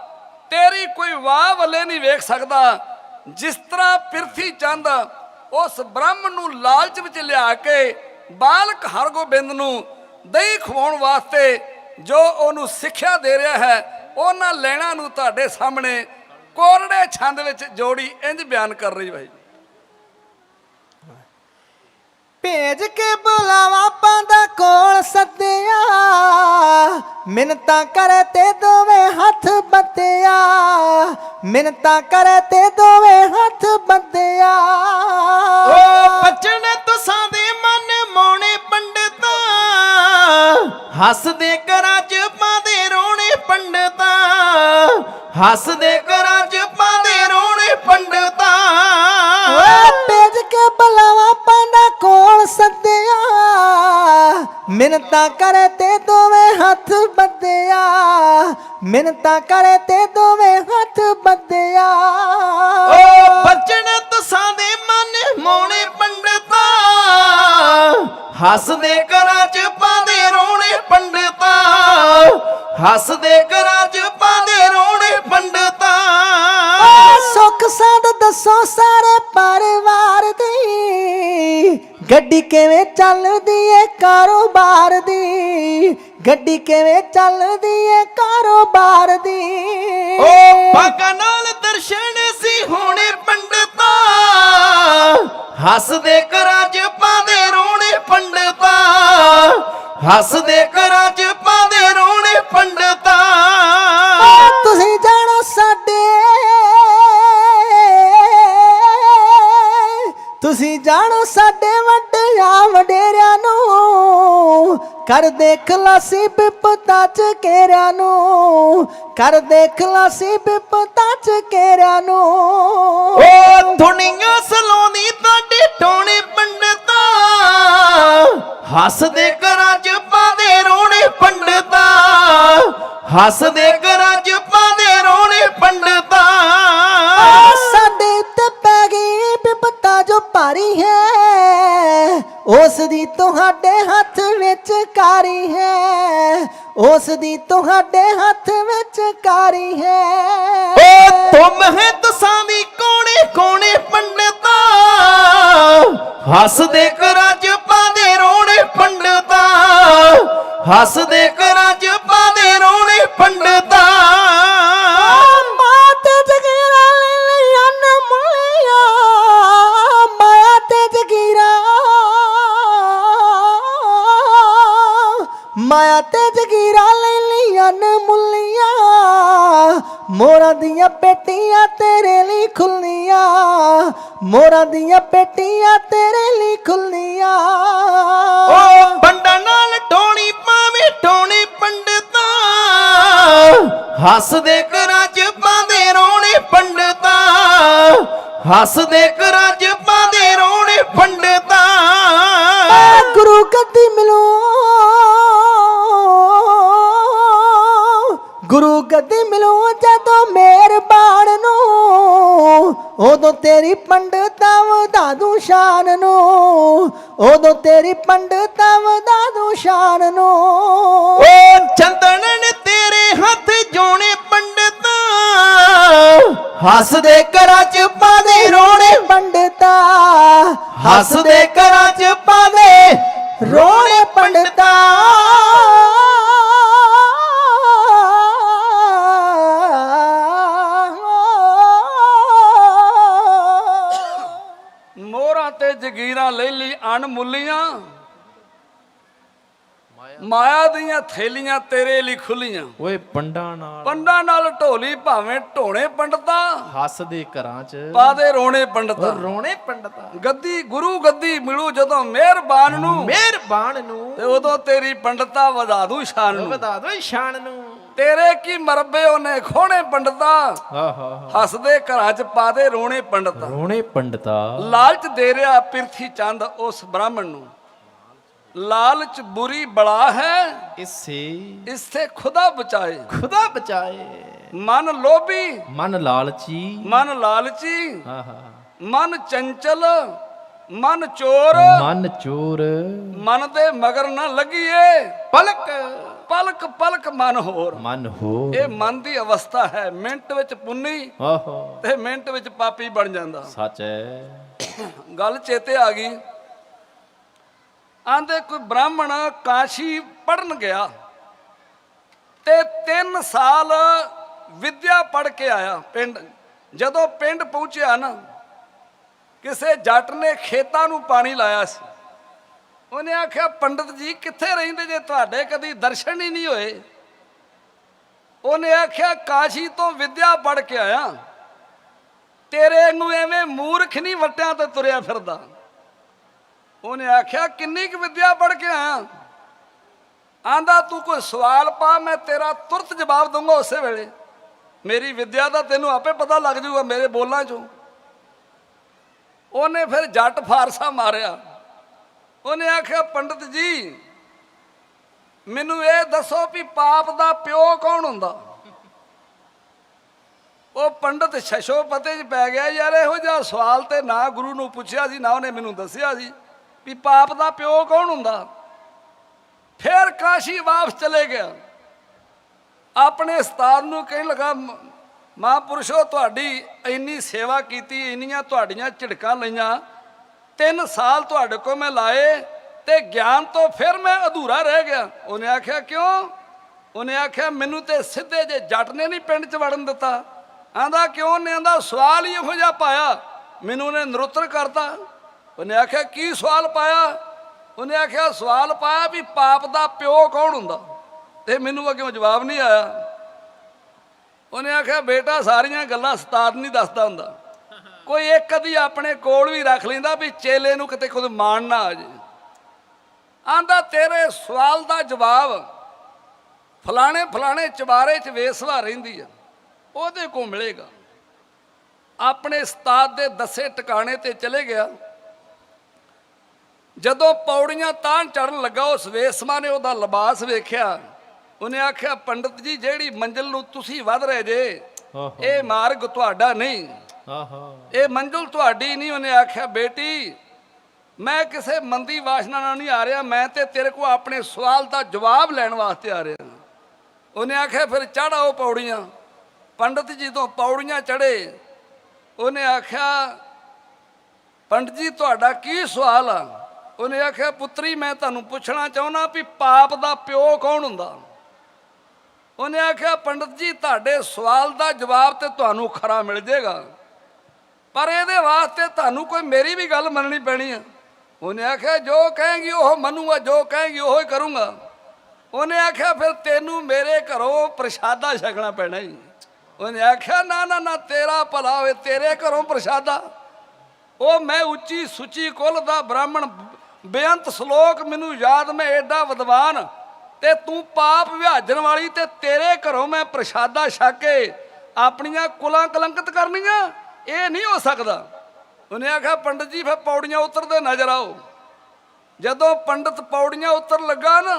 ਤੇਰੀ ਕੋਈ ਵਾਹ ਵੱਲੇ ਨਹੀਂ ਵੇਖ ਸਕਦਾ। ਜਿਸ ਤਰ੍ਹਾਂ ਪ੍ਰਿਥੀ ਚੰਦ ਉਸ ਬ੍ਰਾਹਮਣ ਨੂੰ ਲਾਲਚ ਵਿੱਚ ਲਿਆ ਕੇ ਬਾਲਕ ਹਰਗੋਬਿੰਦ ਨੂੰ ਦਹੀਂ ਖਵਾਉਣ ਵਾਸਤੇ ਜੋ ਉਹਨੂੰ ਸਿੱਖਿਆ ਦੇ ਰਿਹਾ ਹੈ, ਉਹਨਾਂ ਲੈਣਾ ਨੂੰ ਤੁਹਾਡੇ ਸਾਹਮਣੇ ਕੋਰੜੇ ਛੰਦ ਵਿੱਚ ਜੋੜੀ ਇੰਜ ਬਿਆਨ ਕਰ ਰਹੀ ਭਾਈ। ਭੇਜ ਕੇ ਬੁਲਾਵਾ ਪਾਂਦਾ ਕੋਲ ਸੱਦਿਆ, ਮਿੰਨਤਾਂ ਕਰੇ ਤੇ ਦੋਵੇਂ ਹੱਥ ਬੱਧਿਆ, ਮਿੰਨਤਾਂ ਕਰੇ ਤੇ ਦੋਵੇਂ ਹੱਥ ਬੱਧਿਆ। ਓ ਬਚਨ ਤੁਸਾਂ ਦੇ ਮਨ ਮੋਣੇ ਪੰਡਤਾ, ਹੱਸਦੇ ਘਰਾਂ 'ਚ ਪਾਉਂਦੇ ਰੋਣੇ ਪੰਡਤਾ, ਹੱਸਦੇ ਘਰਾਂ 'ਚ ਪਾਉਂਦੇ ਰੋਣੇ ਪੰਡਤਾ। ਭੇਜ ਕੇ ਬੁਲਾਵਾ ਪਾਂਦਾ ਕੋਲ ਸੱਦਿਆ, ਮਿੰਨਤਾਂ ਕਰੇ ਤੇ ਦੋਵੇਂ ਹੱਥ ਬੱਧਿਆ, ਮਿੰਨਤਾਂ ਕਰੇ ਤੇ ਦੋਵੇਂ ਹੱਥ ਬੱਧਿਆ। ਓ ਬਚਨ ਤੁਸਾਂ ਦੇ ਮਨ ਮੋਣੇ ਪੰਡਤਾ, ਹੱਸਦੇ ਘਰਾਂ 'ਚ ਪਾਉਂਦੇ ਰੋਣੇ ਪੰਡਤਾ, ਹੱਸਦੇ ਘਰਾਂ 'ਚ ਪਾਉਂਦੇ ਰੋਣੇ ਪੰਡਤਾ। ਸੁੱਖ ਸਾਧ ਦੱਸੋ ਸਾਰੇ ਪਰਿਵਾਰ ਦੀ, ਗੱਡੀ ਕਿਵੇਂ ਚੱਲਦੀ ਏ ਕਾਰੋਬਾਰ ਦੀ, ਗੱਡੀ ਕਿਵੇਂ ਚੱਲਦੀ ਏ ਕਾਰੋਬਾਰ ਦੀ। ਓ ਭਾਗਾਂ ਨਾਲ ਦਰਸ਼ਨ ਸੀ ਹੋਣੇ ਪੰਡਤਾ, ਹੱਸਦੇ ਘਰਾਂ 'ਚ ਪਾਉਂਦੇ ਰੋਣੇ ਪੰਡਤਾ, ਹੱਸਦੇ ਘਰਾਂ 'ਚ ਪਾਉਂਦੇ ਰੋਣੇ ਪੰਡਤਾ। ਤੁਸੀਂ ਜਾਣੋ ਸਾਡੇ, ਤੁਸੀਂ ਜਾਣੋ ਸਾਡੇ ਵੱਡਿਆਂ ਵਡੇਰਿਆਂ ਨੂੰ, ਕਰਦੇ ਖਲਾਸੀ ਬਿਪਤਾ ਚ ਘੇਰਿਆਂ ਨੂੰ, ਕਰਦੇ ਖਲਾਸੀ ਬਿਪਤਾ ਚ ਘੇਰਿਆਂ ਨੂੰ। ਓ ਦੁਨੀਆ ਸਲਾਉਂਦੀ ਤੁਹਾਡੇ ਟੋਣੇ ਪੰਡਤਾ, ਹੱਸਦੇ ਘਰਾਂ 'ਚ ਪਾਉਂਦੇ ਰੋਣੇ ਪੰਡਤਾ, ਹੱਸਦੇ ਘਰਾਂ 'ਚ ਪਾਉਂਦੇ ਰੋਣੇ ਪੰਡਤਾ। ਸਾਡੇ ਉੱਤੇ ਪੈ ਗਈ ਬਿਪਤਾ ਜੋ ਭਾਰੀ ਹੈ, ਉਸ ਦੀ ਤੁਹਾਡੇ ਹੱਥ ਵਿੱਚ ਕਾਰੀ ਹੈ, ਉਸ ਦੀ ਤੁਹਾਡੇ ਹੱਥ ਵਿੱਚ ਕਾਰੀ ਹੈ। ਓ ਤੁਮ ਹੈ ਤੁਸਾਂ ਦੀ ਕੋਣੇ ਕੋਣੇ ਪੰਡਤਾ, ਹੱਸਦੇ ਘਰਾਂ 'ਚ ਪਾਉਂਦੇ ਰੋਣੇ ਪੰਡਤਾ, ਹੱਸਦੇ ਘਰਾਂ 'ਚ ਪਾਉਂਦੇ ਰੋਣੇ ਪੰਡਤਾ। ਮਾਤ ਜਗੀਰਾ ਲੈ ਲਿਆ ਨਾ ਮੁਲਿਆ, ਮਾਇਆ ਤੇ ਜਗੀਰਾ, ਮਾਇਆ ਤੇ ਜਗੀਰਾ ਲੈ ਲਿਆ ਨਾ ਮੁਲਿਆ, ਮੋਰਾਂ ਦੀਆਂ ਪੇਟੀਆਂ ਤੇਰੇ ਲਈ ਖੁੱਲੀਆਂ, ਮੋਰਾਂ ਦੀਆਂ ਪੇਟੀਆਂ ਤੇਰੇ ਲਈ ਖੁੱਲੀਆਂ। ਓ ਪੰਡਾਂ ਨਾਲ ਟੋਣੀ ਪਾਵੇਂ ਟੋਣੇ ਪੰਡਤਾ, ਹੱਸਦੇ ਘਰਾਂ 'ਚ ਪਾਉਂਦੇ ਰੋਣੇ ਪੰਡਤਾ, ਹੱਸਦੇ ਘਰਾਂ 'ਚ ਪਾਉਂਦੇ ਰੋਣੇ ਪੰਡਤਾ। ਗੁਰੂ ਗੱਦੀ ਮਿਲੋ, ਗੁਰੂ ਗੱਦੀ ਮਿਲੋ ਜਦੋਂ ਮਿਹਰਬਾਨ ਨੂੰ, ਉਦੋਂ ਤੇਰੀ ਪੰਡਤਾ ਵਧਾ ਦੂੰ ਸ਼ਾਨ ਨੂੰ, ਉਦੋਂ ਤੇਰੀ ਪੰਡਤਾ ਵਧਾ ਦੂੰ ਸ਼ਾਨ ਨੂੰ। ਓ ਚੰਦਨ ਤੇਰੇ ਹੱਥ ਜੋਣੇ ਪੰਡਤਾ, ਹੱਸਦੇ ਘਰਾਂ 'ਚ ਪਾਉਂਦੇ ਰੋਣੇ ਪੰਡਤਾ, ਹੱਸਦੇ ਘਰਾਂ 'ਚ ਪਾਉਂਦੇ ਰੋਣੇ ਪੰਡਤਾ। ਮੋਹਰਾਂ ਤੇ ਜਗੀਰਾਂ ਲੈ ਲਈ ਅਣਮੁੱਲੀਆਂ, ਮਾਇਆ ਦੀਆਂ ਥੈਲੀਆਂ ਤੇਰੇ ਲਈ ਖੁੱਲੀਆਂ। ਓਏ ਪੰਡਾਂ ਨਾਲ ਢੋਲੀ ਭਾਵੇਂ ਢੋਣੇ ਪੰਡਤਾ, ਹੱਸਦੇ ਘਰਾਂ 'ਚ ਪਾਦੇ ਰੋਣੇ ਪੰਡਤਾ। ਰੋਣੇ ਪੰਡਤਾ। ਗੱਦੀ ਗੁਰੂ ਗੱਦੀ ਮਿਲੂ ਜਦੋਂ ਮਿਹਰਬਾਨ ਨੂੰ, ਮਿਹਰਬਾਨ ਨੂੰ ਤੇ ਉਦੋਂ ਤੇਰੀ ਪੰਡਤਾ ਵਧਾ ਦੂ ਸ਼ਾਨ ਨੂੰ। ਵਧਾ ਦੋ ਸ਼ਾਨ ਨੂੰ। ਤੇਰੇ ਕੀ ਮਰਬੇ ਉਹਨੇ ਖੋਣੇ ਪੰਡਤਾ, ਆਹਾ ਹੱਸਦੇ ਘਰਾਂ 'ਚ ਪਾਦੇ ਰੋਣੇ ਪੰਡਤਾ। ਰੋਣੇ ਪੰਡਤਾ। ਲਾਲਚ ਦੇ ਰਿਹਾ ਪ੍ਰਿਥੀ ਚੰਦ ਉਸ ਬ੍ਰਾਹਮਣ ਨੂੰ, ਲਾਲਚ ਬੁਰੀ ਬਲਾ ਹੈ, इससे खुदा बचाए। खुदा बचाए। मन लोभी मन लालची। मन लालची ਮਨ ਚੰਚਲ ਮਨ ਚੋਰ ਮਨ ਚੋਰ ਮਨ ਦੇ ਮਗਰ ਨਾ ਲੱਗੀਏ ਪਲਕ ਪਲਕ ਪਲਕ ਮਨ ਹੋਰ। ਮਨ ਹੋਰ। ਇਹ ਮਨ ਦੀ ਅਵਸਥਾ ਹੈ, ਮਿੰਟ ਵਿੱਚ ਪੁੰਨੀ ਆਹੋ ਤੇ ਮਿੰਟ ਵਿੱਚ ਪਾਪੀ ਬਣ ਜਾਂਦਾ। ਸੱਚ ਹੈ। ਗੱਲ ਚੇਤੇ ਆ ਗਈ। ਆਂਦੇ ਕੋਈ ਬ੍ਰਾਹਮਣ ਕਾਸ਼ੀ ਪੜਨ ਗਿਆ ਤੇ 3 ਸਾਲ ਵਿਦਿਆ ਪੜ ਕੇ ਆਇਆ ਪਿੰਡ। ਜਦੋਂ ਪਿੰਡ ਪਹੁੰਚਿਆ ਨਾ, ਕਿਸੇ ਜੱਟ ਨੇ ਖੇਤਾਂ ਨੂੰ ਪਾਣੀ ਲਾਇਆ ਸੀ। ਉਹਨੇ ਆਖਿਆ, ਪੰਡਤ ਜੀ ਕਿੱਥੇ ਰਹਿੰਦੇ ਜੇ, ਤੁਹਾਡੇ ਕਦੀ ਦਰਸ਼ਨ ਹੀ ਨਹੀਂ ਹੋਏ। ਉਹਨੇ ਆਖਿਆ, ਕਾਸ਼ੀ ਤੋਂ ਵਿਦਿਆ ਪੜ ਕੇ ਆਇਆ, ਤੇਰੇ ਨੂੰ ਐਵੇਂ ਮੂਰਖ ਨਹੀਂ ਵੱਟਿਆਂ ਤੇ ਤੁਰਿਆ ਫਿਰਦਾ। ਉਹਨੇ ਆਖਿਆ, ਕਿੰਨੀ ਕੁ ਵਿਦਿਆ ਪੜ ਕੇ ਆਇਆ? ਆਂਦਾ, ਤੂੰ ਕੋਈ ਸਵਾਲ ਪਾ, ਮੈਂ ਤੇਰਾ ਤੁਰਤ ਜਵਾਬ ਦੂੰਗਾ ਉਸੇ ਵੇਲੇ। ਮੇਰੀ ਵਿਦਿਆ ਦਾ ਤੈਨੂੰ ਆਪੇ ਪਤਾ ਲੱਗ ਜੂਗਾ ਮੇਰੇ ਬੋਲਾਂ ਚੋਂ। ਉਹਨੇ ਫਿਰ ਜੱਟ ਫਾਰਸਾ ਮਾਰਿਆ। ਉਹਨੇ ਆਖਿਆ, ਪੰਡਤ ਜੀ ਮੈਨੂੰ ਇਹ ਦੱਸੋ ਵੀ ਪਾਪ ਦਾ ਪਿਓ ਕੌਣ ਹੁੰਦਾ? ਉਹ ਪੰਡਤ ਛਛੋ ਪਤੇ 'ਚ ਪੈ ਗਿਆ, ਯਾਰ ਇਹੋ ਜਿਹਾ ਸਵਾਲ ਤੇ ਨਾ ਗੁਰੂ ਨੂੰ ਪੁੱਛਿਆ ਸੀ, ਨਾ ਉਹਨੇ ਮੈਨੂੰ ਦੱਸਿਆ ਸੀ ਵੀ ਪਾਪ ਦਾ ਪਿਓ ਕੌਣ ਹੁੰਦਾ। ਫਿਰ ਕਾਸ਼ੀ ਵਾਪਸ ਚਲੇ ਗਿਆ। ਆਪਣੇ ਉਸਤਾਦ ਨੂੰ ਕਹਿਣ ਲੱਗਾ, ਮਹਾਂਪੁਰਸ਼ੋ ਤੁਹਾਡੀ ਇੰਨੀ ਸੇਵਾ ਕੀਤੀ, ਇੰਨੀਆਂ ਤੁਹਾਡੀਆਂ ਝਿੜਕਾਂ ਲਈਆਂ, 3 ਸਾਲ ਤੁਹਾਡੇ ਕੋਲ ਮੈਂ ਲਾਏ ਤੇ ਗਿਆਨ ਤੋਂ ਫਿਰ ਮੈਂ ਅਧੂਰਾ ਰਹਿ ਗਿਆ। ਉਹਨੇ ਆਖਿਆ, ਕਿਉਂ? ਉਹਨੇ ਆਖਿਆ, ਮੈਨੂੰ ਤੇ ਸਿੱਧੇ ਜੇ ਜੱਟ ਨੇ ਨਹੀਂ ਪਿੰਡ 'ਚ ਵੜਨ ਦਿੱਤਾ। ਆਂਦਾ, ਕਿਉਂ? ਨੇ ਆਂਦਾ, ਸਵਾਲ ਹੀ ਇਹੋ ਜਿਹਾ ਪਾਇਆ, ਮੈਨੂੰ ਉਹਨੇ ਨਿਰੁੱਤਰ ਕਰਤਾ। ਉਹਨੇ ਆਖਿਆ, ਕੀ ਸਵਾਲ ਪਾਇਆ? ਉਹਨੇ ਆਖਿਆ, ਸਵਾਲ ਪਾਇਆ ਵੀ ਪਾਪ ਦਾ ਪਿਓ ਕੌਣ ਹੁੰਦਾ, ਤੇ ਮੈਨੂੰ ਅੱਗੇ ਜਵਾਬ ਨਹੀਂ ਆਇਆ। ਉਹਨੇ ਆਖਿਆ, ਬੇਟਾ ਸਾਰੀਆਂ ਗੱਲਾਂ ਉਸਤਾਦ ਨਹੀਂ ਦੱਸਦਾ ਹੁੰਦਾ, ਕੋਈ ਇੱਕ ਅੱਧੀ ਆਪਣੇ ਕੋਲ ਵੀ ਰੱਖ ਲੈਂਦਾ ਵੀ ਚੇਲੇ ਨੂੰ ਕਿਤੇ ਖੁਦ ਮਾਣ ਨਾ ਆ ਜੇ। ਆਂਦਾ, ਤੇਰੇ ਸਵਾਲ ਦਾ ਜਵਾਬ ਫਲਾਣੇ ਫਲਾਣੇ ਚਬਾਰੇ 'ਚ ਵੇਸਵਾ ਰਹਿੰਦੀ ਆ, ਉਹਦੇ ਕੋਲ ਮਿਲੇਗਾ। ਆਪਣੇ ਉਸਤਾਦ ਦੇ ਦੱਸੇ ਟਿਕਾਣੇ ਤੇ ਚਲੇ ਗਿਆ। ਜਦੋਂ ਪੌੜੀਆਂ ਤਾਂ ਚੜ੍ਹਨ ਲੱਗਾ, ਉਸ ਵੇਸਵਾ ਨੇ ਉਹਦਾ ਲਿਬਾਸ ਵੇਖਿਆ। ਉਹਨੇ ਆਖਿਆ, ਪੰਡਤ ਜੀ ਜਿਹੜੀ ਮੰਜ਼ਿਲ ਨੂੰ ਤੁਸੀਂ ਵੱਧ ਰਹੇ ਜੇ, ਇਹ ਮਾਰਗ ਤੁਹਾਡਾ ਨਹੀਂ, ਇਹ ਮੰਜ਼ਿਲ ਤੁਹਾਡੀ ਨਹੀਂ। ਉਹਨੇ ਆਖਿਆ, ਬੇਟੀ ਮੈਂ ਕਿਸੇ ਮੰਦੀ ਵਾਸ਼ਨਾ ਨਾਲ ਨਹੀਂ ਆ ਰਿਹਾ, ਮੈਂ ਤੇ ਤੇਰੇ ਕੋਲ ਆਪਣੇ ਸਵਾਲ ਦਾ ਜਵਾਬ ਲੈਣ ਵਾਸਤੇ ਆ ਰਿਹਾ। ਉਹਨੇ ਆਖਿਆ, ਫਿਰ ਚੜ੍ਹ ਆਓ ਪੌੜੀਆਂ। ਪੰਡਤ ਜੀ ਤੋਂ ਪੌੜੀਆਂ ਚੜ੍ਹੇ। ਉਹਨੇ ਆਖਿਆ, ਪੰਡਤ ਜੀ ਤੁਹਾਡਾ ਕੀ ਸਵਾਲ ਆ? ਉਹਨੇ ਆਖਿਆ, ਪੁੱਤਰੀ ਮੈਂ ਤੁਹਾਨੂੰ ਪੁੱਛਣਾ ਚਾਹੁੰਦਾ ਵੀ ਪਾਪ ਦਾ ਪਿਓ ਕੌਣ ਹੁੰਦਾ? ਉਹਨੇ ਆਖਿਆ, ਪੰਡਤ ਜੀ ਤੁਹਾਡੇ ਸਵਾਲ ਦਾ ਜਵਾਬ ਤੇ ਤੁਹਾਨੂੰ ਖਰਾ ਮਿਲ ਜਾਏਗਾ, ਪਰ ਇਹਦੇ ਵਾਸਤੇ ਤੁਹਾਨੂੰ ਕੋਈ ਮੇਰੀ ਵੀ ਗੱਲ ਮੰਨਣੀ ਪੈਣੀ ਆ। ਉਹਨੇ ਆਖਿਆ, ਜੋ ਕਹੇਂਗੀ ਉਹ ਮੰਨੂਗਾ, ਜੋ ਕਹੇਂਗੀ ਉਹ ਹੀ ਕਰੂੰਗਾ। ਉਹਨੇ ਆਖਿਆ, ਫਿਰ ਤੈਨੂੰ ਮੇਰੇ ਘਰੋਂ ਪ੍ਰਸ਼ਾਦਾ ਛਕਣਾ ਪੈਣਾ ਜੀ। ਉਹਨੇ ਆਖਿਆ, ਨਾ ਨਾ ਨਾ, ਤੇਰਾ ਭਲਾ ਹੋਵੇ, ਤੇਰੇ ਘਰੋਂ ਪ੍ਰਸ਼ਾਦਾ? ਉਹ ਮੈਂ ਉੱਚੀ ਸੁੱਚੀ ਕੁੱਲ ਦਾ ਬ੍ਰਾਹਮਣ, ਬੇਅੰਤ ਸ਼ਲੋਕ ਮੈਨੂੰ ਯਾਦ, ਮੈਂ ਐਡਾ ਵਿਦਵਾਨ, ਤੇ ਤੂੰ ਪਾਪ ਵਿਹਾਜਣ ਵਾਲੀ, ਤੇ ਤੇਰੇ ਘਰੋਂ ਮੈਂ ਪ੍ਰਸ਼ਾਦਾ ਛਕ ਕੇ ਆਪਣੀਆਂ ਕੁਲਾਂ ਕਲੰਕਿਤ ਕਰਨੀਆਂ? ਇਹ ਨਹੀਂ ਹੋ ਸਕਦਾ। ਉਹਨੇ ਆਖਿਆ, ਪੰਡਤ ਜੀ ਫਿਰ ਪੌੜੀਆਂ ਉਤਰਦੇ ਨਜ਼ਰ ਆਓ। ਜਦੋਂ ਪੰਡਤ ਪੌੜੀਆਂ ਉਤਰ ਲੱਗਾ ਨਾ,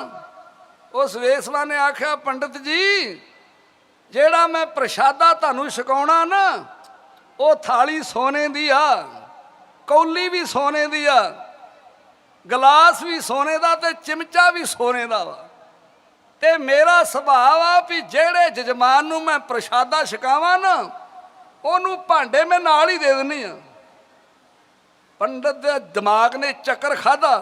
ਉਸ ਵੇਸਵਾ ਨੇ ਆਖਿਆ, ਪੰਡਤ ਜੀ ਜਿਹੜਾ ਮੈਂ ਪ੍ਰਸ਼ਾਦਾ ਤੁਹਾਨੂੰ ਛਕਾਉਣਾ ਨਾ, ਉਹ ਥਾਲੀ ਸੋਨੇ ਦੀ ਆ, ਕੌਲੀ ਵੀ ਸੋਨੇ ਦੀ ਆ, ਗਲਾਸ ਵੀ ਸੋਨੇ ਦਾ, ਤੇ ਚਿਮਚਾ ਵੀ ਸੋਨੇ ਦਾ ਵਾ। ਤੇ ਮੇਰਾ ਸੁਭਾਅ ਆ ਵੀ ਜਿਹੜੇ ਜਜਮਾਨ ਨੂੰ ਮੈਂ ਪ੍ਰਸ਼ਾਦਾ ਛਕਾਵਾਂ ਨਾ, ਉਹਨੂੰ ਭਾਂਡੇ ਮੈਂ ਨਾਲ ਹੀ ਦੇ ਦਿੰਦੀ ਆ। ਪੰਡਤ ਦੇ ਦਿਮਾਗ ਨੇ ਚੱਕਰ ਖਾਧਾ।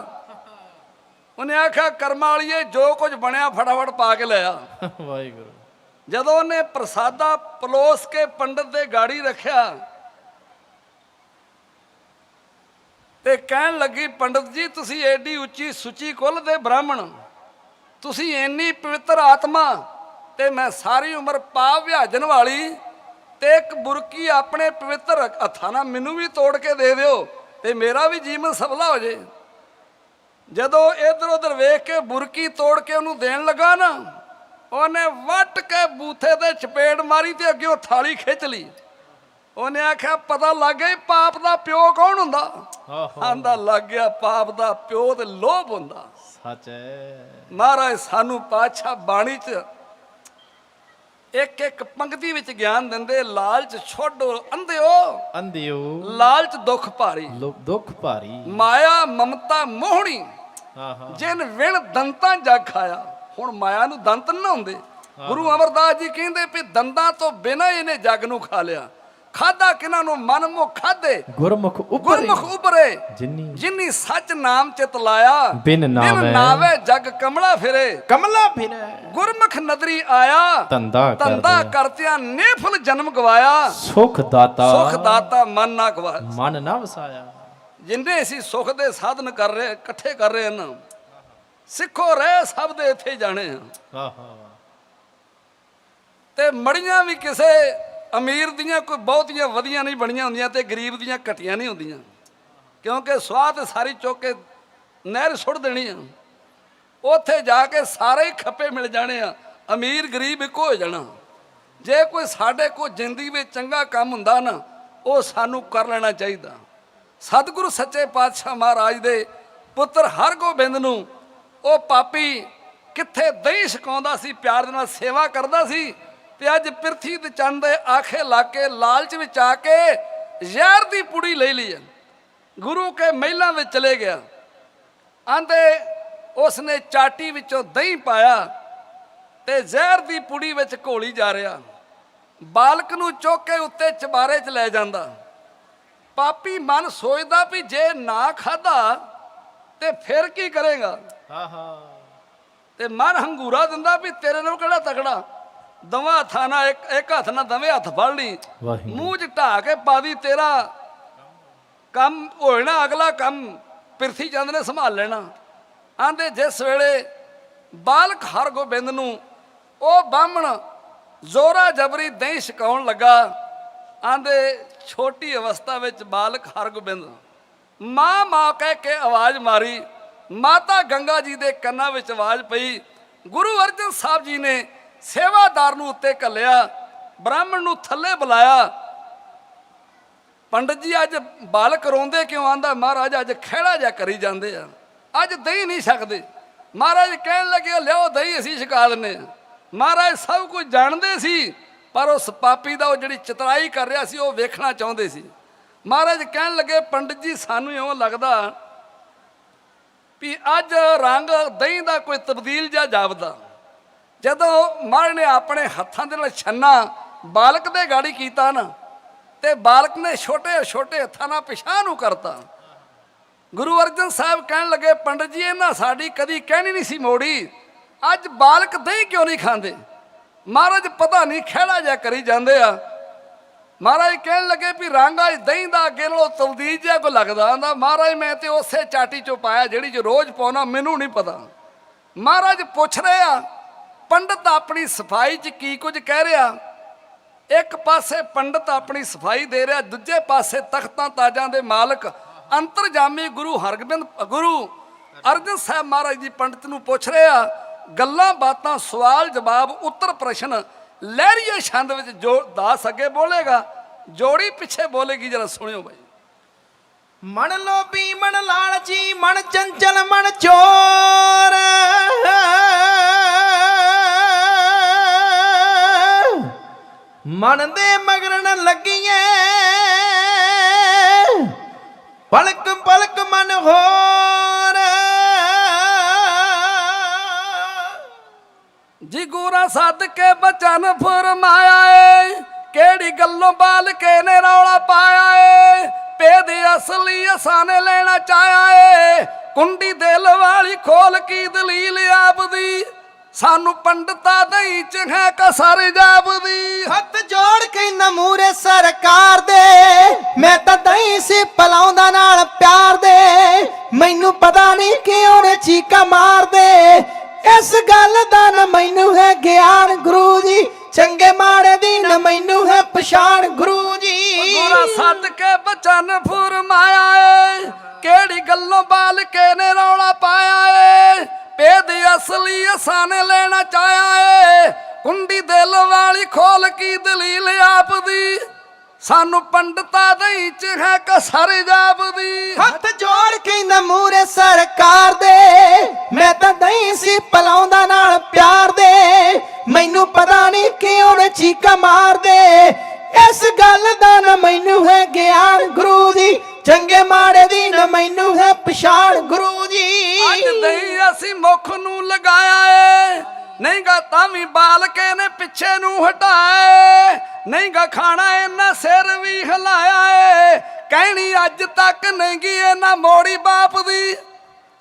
ਉਹਨੇ ਆਖਿਆ, ਕਰਮਾਂ ਵਾਲੀਏ ਜੋ ਕੁਝ ਬਣਿਆ ਫਟਾਫਟ ਪਾ ਕੇ ਲੈ ਆ। ਵਾਹਿਗੁਰੂ। ਜਦੋਂ ਉਹਨੇ ਪ੍ਰਸਾਦਾ ਪਲੋਸ ਕੇ ਪੰਡਤ ਦੇ ਗਾੜੀ ਰੱਖਿਆ ਤੇ ਕਹਿਣ ਲੱਗੀ, ਪੰਡਤ ਜੀ ਤੁਸੀਂ ਐਡੀ ਉੱਚੀ ਸੁੱਚੀ ਕੁੱਲ ਦੇ ਬ੍ਰਾਹਮਣ, ਤੁਸੀਂ ਇੰਨੀ ਪਵਿੱਤਰ ਆਤਮਾ, ਤੇ ਮੈਂ ਸਾਰੀ ਉਮਰ ਪਾਪ ਵਿਹਾਜਣ ਵਾਲੀ, ਤੇ ਇੱਕ ਬੁਰਕੀ ਆਪਣੇ ਪਵਿੱਤਰ ਹੱਥਾਂ ਨਾਲ ਮੈਨੂੰ ਵੀ ਤੋੜ ਕੇ ਦੇ ਦਿਓ ਤੇ ਮੇਰਾ ਵੀ ਜੀਵਨ ਸਫਲਾ ਹੋ ਜੇ। ਜਦੋਂ ਇੱਧਰ ਉੱਧਰ ਵੇਖ ਕੇ ਬੁਰਕੀ ਤੋੜ ਕੇ ਉਹਨੂੰ ਦੇਣ ਲੱਗਾ ਨਾ, ਉਹਨੇ ਵੱਟ ਕੇ ਬੂਥੇ ਤੇ ਚਪੇੜ ਮਾਰੀ ਤੇ ਅੱਗੇ ਉਹ ਥਾਲੀ ਖਿੱਚ ਲਈ। ਉਹਨੇ ਆਖਿਆ, ਪਤਾ ਲੱਗ ਗਿਆ ਪਾਪ ਦਾ ਪਿਓ ਕੌਣ ਹੁੰਦਾ? ਆਂਦਾ, ਲੱਗ ਗਿਆ, ਪਾਪ ਦਾ ਪਿਓ ਤੇ ਲੋਭ ਹੁੰਦਾ। ਸੱਚ ਹੈ। ਮਹਾਰਾਜ ਸਾਨੂੰ ਪਾਤਸ਼ਾਹ ਬਾਣੀ 'ਚ ਇੱਕ ਇੱਕ ਪੰਕਤੀ ਵਿੱਚ ਗਿਆਨ ਦਿੰਦੇ, ਲਾਲਚ ਛੋਡੋ ਅੰਧਿਓ, ਅੰਧਿਓ ਲਾਲਚ ਦੁੱਖ ਭਾਰੀ, ਦੁੱਖ ਭਾਰੀ, ਮਾਇਆ ਮਮਤਾ ਮੋਹਣੀ, ਆਹਾ ਜਿਨ ਵਿਣ ਦੰਤਾਂ ਜਗ ਖਾਇਆ। ਹੁਣ ਮਾਇਆ ਨੂੰ ਦੰਤ ਨਾ ਹੁੰਦੇ। ਗੁਰੂ ਅਮਰਦਾਸ ਜੀ ਕਹਿੰਦੇ ਵੀ ਦੰਦਾਂ ਤੋਂ ਬਿਨਾਂ ਇਹਨੇ ਜਗ ਨੂੰ ਖਾ ਲਿਆ। ਖਾਦਾ ਕਿਨਾਂ ਨੂੰ? ਮਨਮੁਖ ਖਾਦੇ, ਗੁਰਮੁਖ ਉਪਰੇ, ਗੁਰਮੁਖ ਉਪਰੇ, ਜਿਨੀ ਜਿਨੀ ਸੱਚ ਨਾਮ ਚਿਤ ਲਾਇਆ। ਬਿਨ ਨਾਵੇ ਜਗ ਕਮਲਾ ਫਿਰੇ, ਕਮਲਾ ਫਿਰੇ, ਗੁਰਮੁਖ ਨਦਰੀ ਆਇਆ। ਧੰਦਾ ਕਰਤਿਆਂ ਨੇਫਲ ਜਨਮ ਗਵਾਇਆ। ਸੁਖ ਦਾਤਾ ਮਨ ਨਾ ਗਵਾਇਆ। ਮਨ ਨਾ ਵਸਾਇਆ। ਜਿੰਨੇ ਅਸੀਂ ਸੁਖ ਦੇ ਸਾਧਨ ਕਰ ਰਹੇ, ਇਕੱਠੇ ਕਰ ਰਹੇ ਹਨ, ਸਿੱਖੋ ਰਹਿ ਸਭ ਦੇ ਇੱਥੇ ਜਾਣੇ ਆ। ਆਹਾ ਤੇ ਮੜੀਆਂ ਵੀ ਕਿਸੇ ਅਮੀਰ ਦੀਆਂ ਕੋਈ ਬਹੁਤੀਆਂ ਵਧੀਆਂ ਨਹੀਂ ਬਣੀਆਂ ਹੁੰਦੀਆਂ ਤੇ ਗਰੀਬ ਦੀਆਂ ਘਟੀਆਂ ਨਹੀਂ ਹੁੰਦੀਆਂ, ਕਿਉਂਕਿ ਸਵਾਹ ਸਾਰੀ ਚੁੱਕ ਕੇ ਨਹਿਰ ਸੁੱਟ ਦੇਣੀ ਆ। ਉੱਥੇ ਜਾ ਕੇ ਸਾਰੇ ਹੀ ਖੱਪੇ ਮਿਲ ਜਾਣੇ ਆ, ਅਮੀਰ ਗਰੀਬ ਇੱਕੋ ਹੋ ਜਾਣਾ। ਜੇ ਕੋਈ ਸਾਡੇ ਕੋਲ ਜ਼ਿੰਦਗੀ ਵਿੱਚ ਚੰਗਾ ਕੰਮ ਹੁੰਦਾ ਨਾ, ਉਹ ਸਾਨੂੰ ਕਰ ਲੈਣਾ ਚਾਹੀਦਾ। ਸਤਿਗੁਰੂ ਸੱਚੇ ਪਾਤਸ਼ਾਹ ਮਹਾਰਾਜ ਦੇ ਪੁੱਤਰ ਹਰਗੋਬਿੰਦ ਨੂੰ ਉਹ ਪਾਪੀ ਕਿੱਥੇ ਦਹੀਂ ਛਕਾਉਂਦਾ ਸੀ, ਪਿਆਰ ਦੇ ਨਾਲ ਸੇਵਾ ਕਰਦਾ ਸੀ, ਤੇ ਅੱਜ ਪਿਰਥੀ ਤੇ ਚੰਦ ਦੇ ਆਖੇ ਲਾ ਕੇ ਲਾਲਚ ਵਿੱਚ ਆ ਕੇ ਜ਼ਹਿਰ ਦੀ ਪੁੜੀ ਲੈ ਲਈ। ਗੁਰੂ ਕੇ ਮਹਿਲਾਂ ਵਿੱਚ ਚਲੇ ਗਿਆ। ਆਂਦੇ ਉਸਨੇ ਚਾਟੀ ਵਿੱਚੋਂ ਦਹੀਂ ਪਾਇਆ ਤੇ ਜ਼ਹਿਰ ਦੀ ਪੁੜੀ ਵਿੱਚ ਘੋਲੀ ਜਾ ਰਿਹਾ। ਬਾਲਕ ਨੂੰ ਚੁੱਕ ਕੇ ਉੱਤੇ ਚਬਾਰੇ 'ਚ ਲੈ ਜਾਂਦਾ। ਪਾਪੀ ਮਨ ਸੋਚਦਾ ਵੀ ਜੇ ਨਾ ਖਾਦਾ ਤੇ ਫਿਰ ਕੀ ਕਰੇਗਾ। ਤੇ ਮਨ ਹੰਗੂਰਾ ਦਿੰਦਾ ਵੀ ਤੇਰੇ ਨਾਲ ਕਿਹੜਾ ਤਕੜਾ, ਦਵਾਂ ਹੱਥਾਂ ਨਾਲ ਇੱਕ ਹੱਥ ਨਾਲ ਦਵੇਂ ਹੱਥ ਫੜ ਲਈ, ਮੂੰਹ 'ਚ ਢਾ ਕੇ ਪਾ ਦੀ, ਤੇਰਾ ਕੰਮ ਹੋਣਾ, ਅਗਲਾ ਕੰਮ ਪਿਰਥੀ ਚੰਦ ਨੇ ਸੰਭਾਲ ਲੈਣਾ। ਆਂਦੇ ਜਿਸ ਵੇਲੇ ਬਾਲਕ ਹਰਗੋਬਿੰਦ ਨੂੰ ਉਹ ਬਾਹਮਣ ਜ਼ੋਰਾ ਜਬਰੀ ਦਹੀਂ ਛਕਾਉਣ ਲੱਗਾ, ਆਂਦੇ ਛੋਟੀ ਅਵਸਥਾ ਵਿੱਚ ਬਾਲਕ ਹਰਗੋਬਿੰਦ ਮਾਂ ਕਹਿ ਕੇ ਆਵਾਜ਼ ਮਾਰੀ। ਮਾਤਾ ਗੰਗਾ ਜੀ ਦੇ ਕੰਨਾਂ ਵਿੱਚ ਆਵਾਜ਼ ਪਈ। ਗੁਰੂ ਅਰਜਨ ਸਾਹਿਬ ਜੀ ਨੇ ਸੇਵਾਦਾਰ ਨੂੰ ਉੱਤੇ ਘੱਲਿਆ, ਬ੍ਰਾਹਮਣ ਨੂੰ ਥੱਲੇ ਬੁਲਾਇਆ। ਪੰਡਤ ਜੀ ਅੱਜ ਬਾਲਕ ਰੋਂਦੇ ਕਿਉਂ? ਆਂਦਾ ਮਹਾਰਾਜ ਅੱਜ ਖਹਿੜਾ ਜਿਹਾ ਕਰੀ ਜਾਂਦੇ ਆ, ਅੱਜ ਦਹੀਂ ਨਹੀਂ ਛਕਦੇ। ਮਹਾਰਾਜ ਕਹਿਣ ਲੱਗੇ ਲਿਆਓ ਦਹੀਂ ਅਸੀਂ ਛਕਾ ਦਿੰਦੇ ਆ। ਮਹਾਰਾਜ ਸਭ ਕੁਝ ਜਾਣਦੇ ਸੀ, ਪਰ ਉਸ ਪਾਪੀ ਦਾ ਉਹ ਜਿਹੜੀ ਚਤਰਾਈ ਕਰ ਰਿਹਾ ਸੀ ਉਹ ਵੇਖਣਾ ਚਾਹੁੰਦੇ ਸੀ। ਮਹਾਰਾਜ ਕਹਿਣ ਲੱਗੇ ਪੰਡਤ ਜੀ ਸਾਨੂੰ ਇਉਂ ਲੱਗਦਾ ਵੀ ਅੱਜ ਰੰਗ ਦਹੀਂ ਦਾ ਕੋਈ ਤਬਦੀਲ ਜਿਹਾ ਜਾਪਦਾ। ਜਦੋਂ ਮਹਾਰਾਜ ਨੇ ਆਪਣੇ ਹੱਥਾਂ ਦੇ ਨਾਲ ਛੰਨਾ ਬਾਲਕ ਦੇ ਗਾੜੀ ਕੀਤਾ ਨਾ, ਤੇ ਬਾਲਕ ਨੇ ਛੋਟੇ ਛੋਟੇ ਹੱਥਾਂ ਨਾਲ ਪਿਛਾਂਹ ਨੂੰ ਕਰਤਾ। ਗੁਰੂ ਅਰਜਨ ਸਾਹਿਬ ਕਹਿਣ ਲੱਗੇ ਪੰਡਤ ਜੀ ਇਹਨਾਂ ਸਾਡੀ ਕਦੀ ਕਹਿਣੀ ਨਹੀਂ ਸੀ ਮੋੜੀ, ਅੱਜ ਬਾਲਕ ਦਹੀਂ ਕਿਉਂ ਨਹੀਂ ਖਾਂਦੇ? ਮਹਾਰਾਜ ਪਤਾ ਨਹੀਂ ਖਹਿੜਾ ਜਿਹਾ ਕਰੀ ਜਾਂਦੇ ਆ। ਮਹਾਰਾਜ ਕਹਿਣ ਲੱਗੇ ਵੀ ਰੰਗ ਅੱਜ ਦਹੀਂ ਦਾ ਅੱਗੇ ਨਾਲੋਂ ਤਬਦੀਲ ਜਿਹਾ ਕੋ ਲੱਗਦਾ। ਆਂਦਾ ਮਹਾਰਾਜ ਮੈਂ ਤੇ ਉਸੇ ਚਾਟੀ ਚੋਂ ਪਾਇਆ ਜਿਹੜੀ ਜੋ ਰੋਜ਼ ਪਾਉਣਾ, ਮੈਨੂੰ ਨਹੀਂ ਪਤਾ। ਮਹਾਰਾਜ ਪੁੱਛ ਰਹੇ ਆ ਪੰਡਤ ਆਪਣੀ ਸਫਾਈ 'ਚ ਕੀ ਕੁਝ ਕਹਿ ਰਿਹਾ। ਇੱਕ ਪਾਸੇ ਪੰਡਤ ਆਪਣੀ ਸਫਾਈ ਦੇ ਰਿਹਾ, ਦੂਜੇ ਪਾਸੇ ਤਖਤਾਂ ਤਾਜਾਂ ਦੇ ਮਾਲਕ ਅੰਤਰਜਾਮੀ ਗੁਰੂ ਅਰਜਨ ਸਾਹਿਬ ਮਹਾਰਾਜ ਜੀ ਪੰਡਤ ਨੂੰ ਪੁੱਛ ਰਹੇ ਆ ਗੱਲਾਂ ਬਾਤਾਂ, ਸਵਾਲ ਜਵਾਬ, ਉੱਤਰ ਪ੍ਰਸ਼ਨ ਲਹਿਰੀਏ ਛੰਦ ਵਿੱਚ ਜੋ ਦਾਸ ਅੱਗੇ ਬੋਲੇਗਾ, ਜੋੜੀ ਪਿੱਛੇ ਬੋਲੇਗੀ। ਜਰਾ ਸੁਣਿਓ ਬਾਈ। ਮਨ ਲੋਭੀ ਮਨ ਲਾਲਚੀ ਮਨ ਚੰਚਲ ਮਨ ਚੋਰ, ਮਨ ਦੇ ਮਗਰ ਨ ਲੱਗੀਏ, ਪਲਕ ਪਲਕ ਮਨ ਹੋਰ। ਜੀ ਗੁਰਾ ਸੱਦ ਕੇ ਬਚਨ ਫਰਮਾਇਆ ਏ, ਕਿਹੜੀ ਗੱਲੋਂ ਬਾਲਕੇ ਨੇ ਰੌਲਾ ਪਾਇਆ ਏ। ਪੇਦ ਅਸਲੀ ਅਸਾਂ ਨੇ ਲੈਣਾ ਚਾਹਿਆ ਏ, ਕੁੰਡੀ ਦਿਲ ਵਾਲੀ ਖੋਲ ਕੀ ਦਲੀਲ ਆਪਦੀ, ਸਾਨੂੰ ਪੰਡਤਾ ਦਹੀਂ ਚ ਹੈ ਕਸਰ ਜਾਪਦੀ। ਹੱਥ ਜੋੜ ਕੇ ਨਮੂਰੇ ਸਰਕਾਰ ਦੇ, ਮੈਂ ਤਾਂ ਦਹੀਂ ਸੀ ਪਲਾਉਂਦਾ ਨਾਲ ਪਿਆਰ ਦੇ, ਮੈਨੂੰ ਪਤਾ ਨਹੀਂ ਕਿਉਂ ਨੇ ਚੀਕਾ ਮਾਰਦੇ, ਇਸ ਗੱਲ ਦਾ ਨਾ ਮੈਨੂੰ ਹੈ ਗਿਆਨ ਗੁਰੂ ਜੀ, ਚੰਗੇ ਮਾੜੇ ਦੀ ਨਾ ਮੈਨੂੰ ਹੈ ਪਛਾਣ ਗੁਰੂ ਜੀ। ਗੁਰਾ ਸੱਦ ਕੇ ਬਚਨ ਫਰਮਾਇਆ ਏ, ਕਿਹੜੀ ਗੱਲੋਂ ਬਾਲਕੇ ਨੇ ਰੌਲਾ ਪਾਇਆ ਏ। ਪੇਦ ਅਸਲੀ ਅਸਾਂ ਨੇ ਲੈਣਾ ਚਾਹਿਆ ਏ, ਕੁੰਡੀ ਦਿਲ ਵਾਲੀ ਖੋਲ ਕੀ ਦਲੀਲ ਆਪਦੀ, ਸਾਨੂੰ ਪੰਡਤਾਂ ਦੇ ਚ ਹੈ ਕਸਰ ਜਾਪਦੀ। ਹੱਥ ਜੋੜ ਕੇ ਨਮੂਰੇ ਸਰਕਾਰ ਦੇ, ਮੈਂ ਤਾਂ ਦਈ ਸੀ ਪਲਾਉਂਦਾ ਨਾਲ ਪਿਆਰ ਦੇ। ਮੈਨੂੰ ਪਤਾ ਨਹੀਂ ਕਿਉਂ ਨੇ ਚੀਕਾ ਮਾਰਦੇ, ਇਸ ਗੱਲ ਦਾ ਨਾ ਮੈਨੂੰ ਹੈ ਗਿਆਨ ਗੁਰੂ ਜੀ। ਚੰਗੇ ਮਾੜੇ ਦੀ ਨਾ ਮੈਨੂੰ ਹੈ ਪਛਾਣ ਗੁਰੂ ਜੀ। ਅੱਜ ਦਈ ਅਸੀਂ ਮੁੱਖ ਨੂੰ ਲਗਾਇਆ ਏ, ਨਹੀਂ ਗਾ ਤਾਂ ਵੀ ਬਾਲ ਕੇ ਨੇ ਪਿੱਛੇ ਨੂੰ ਹਟਾਏ। ਨਹੀਂ ਗਾ ਖਾਣਾ ਇਹਨਾਂ ਸਿਰ ਵੀ ਹਿਲਾਇਆ ਏ, ਕਹਿਣੀ ਅੱਜ ਤੱਕ ਨਹੀਂ ਗੀ ਇਹਨਾਂ ਮੋੜੀ ਬਾਪ ਦੀ।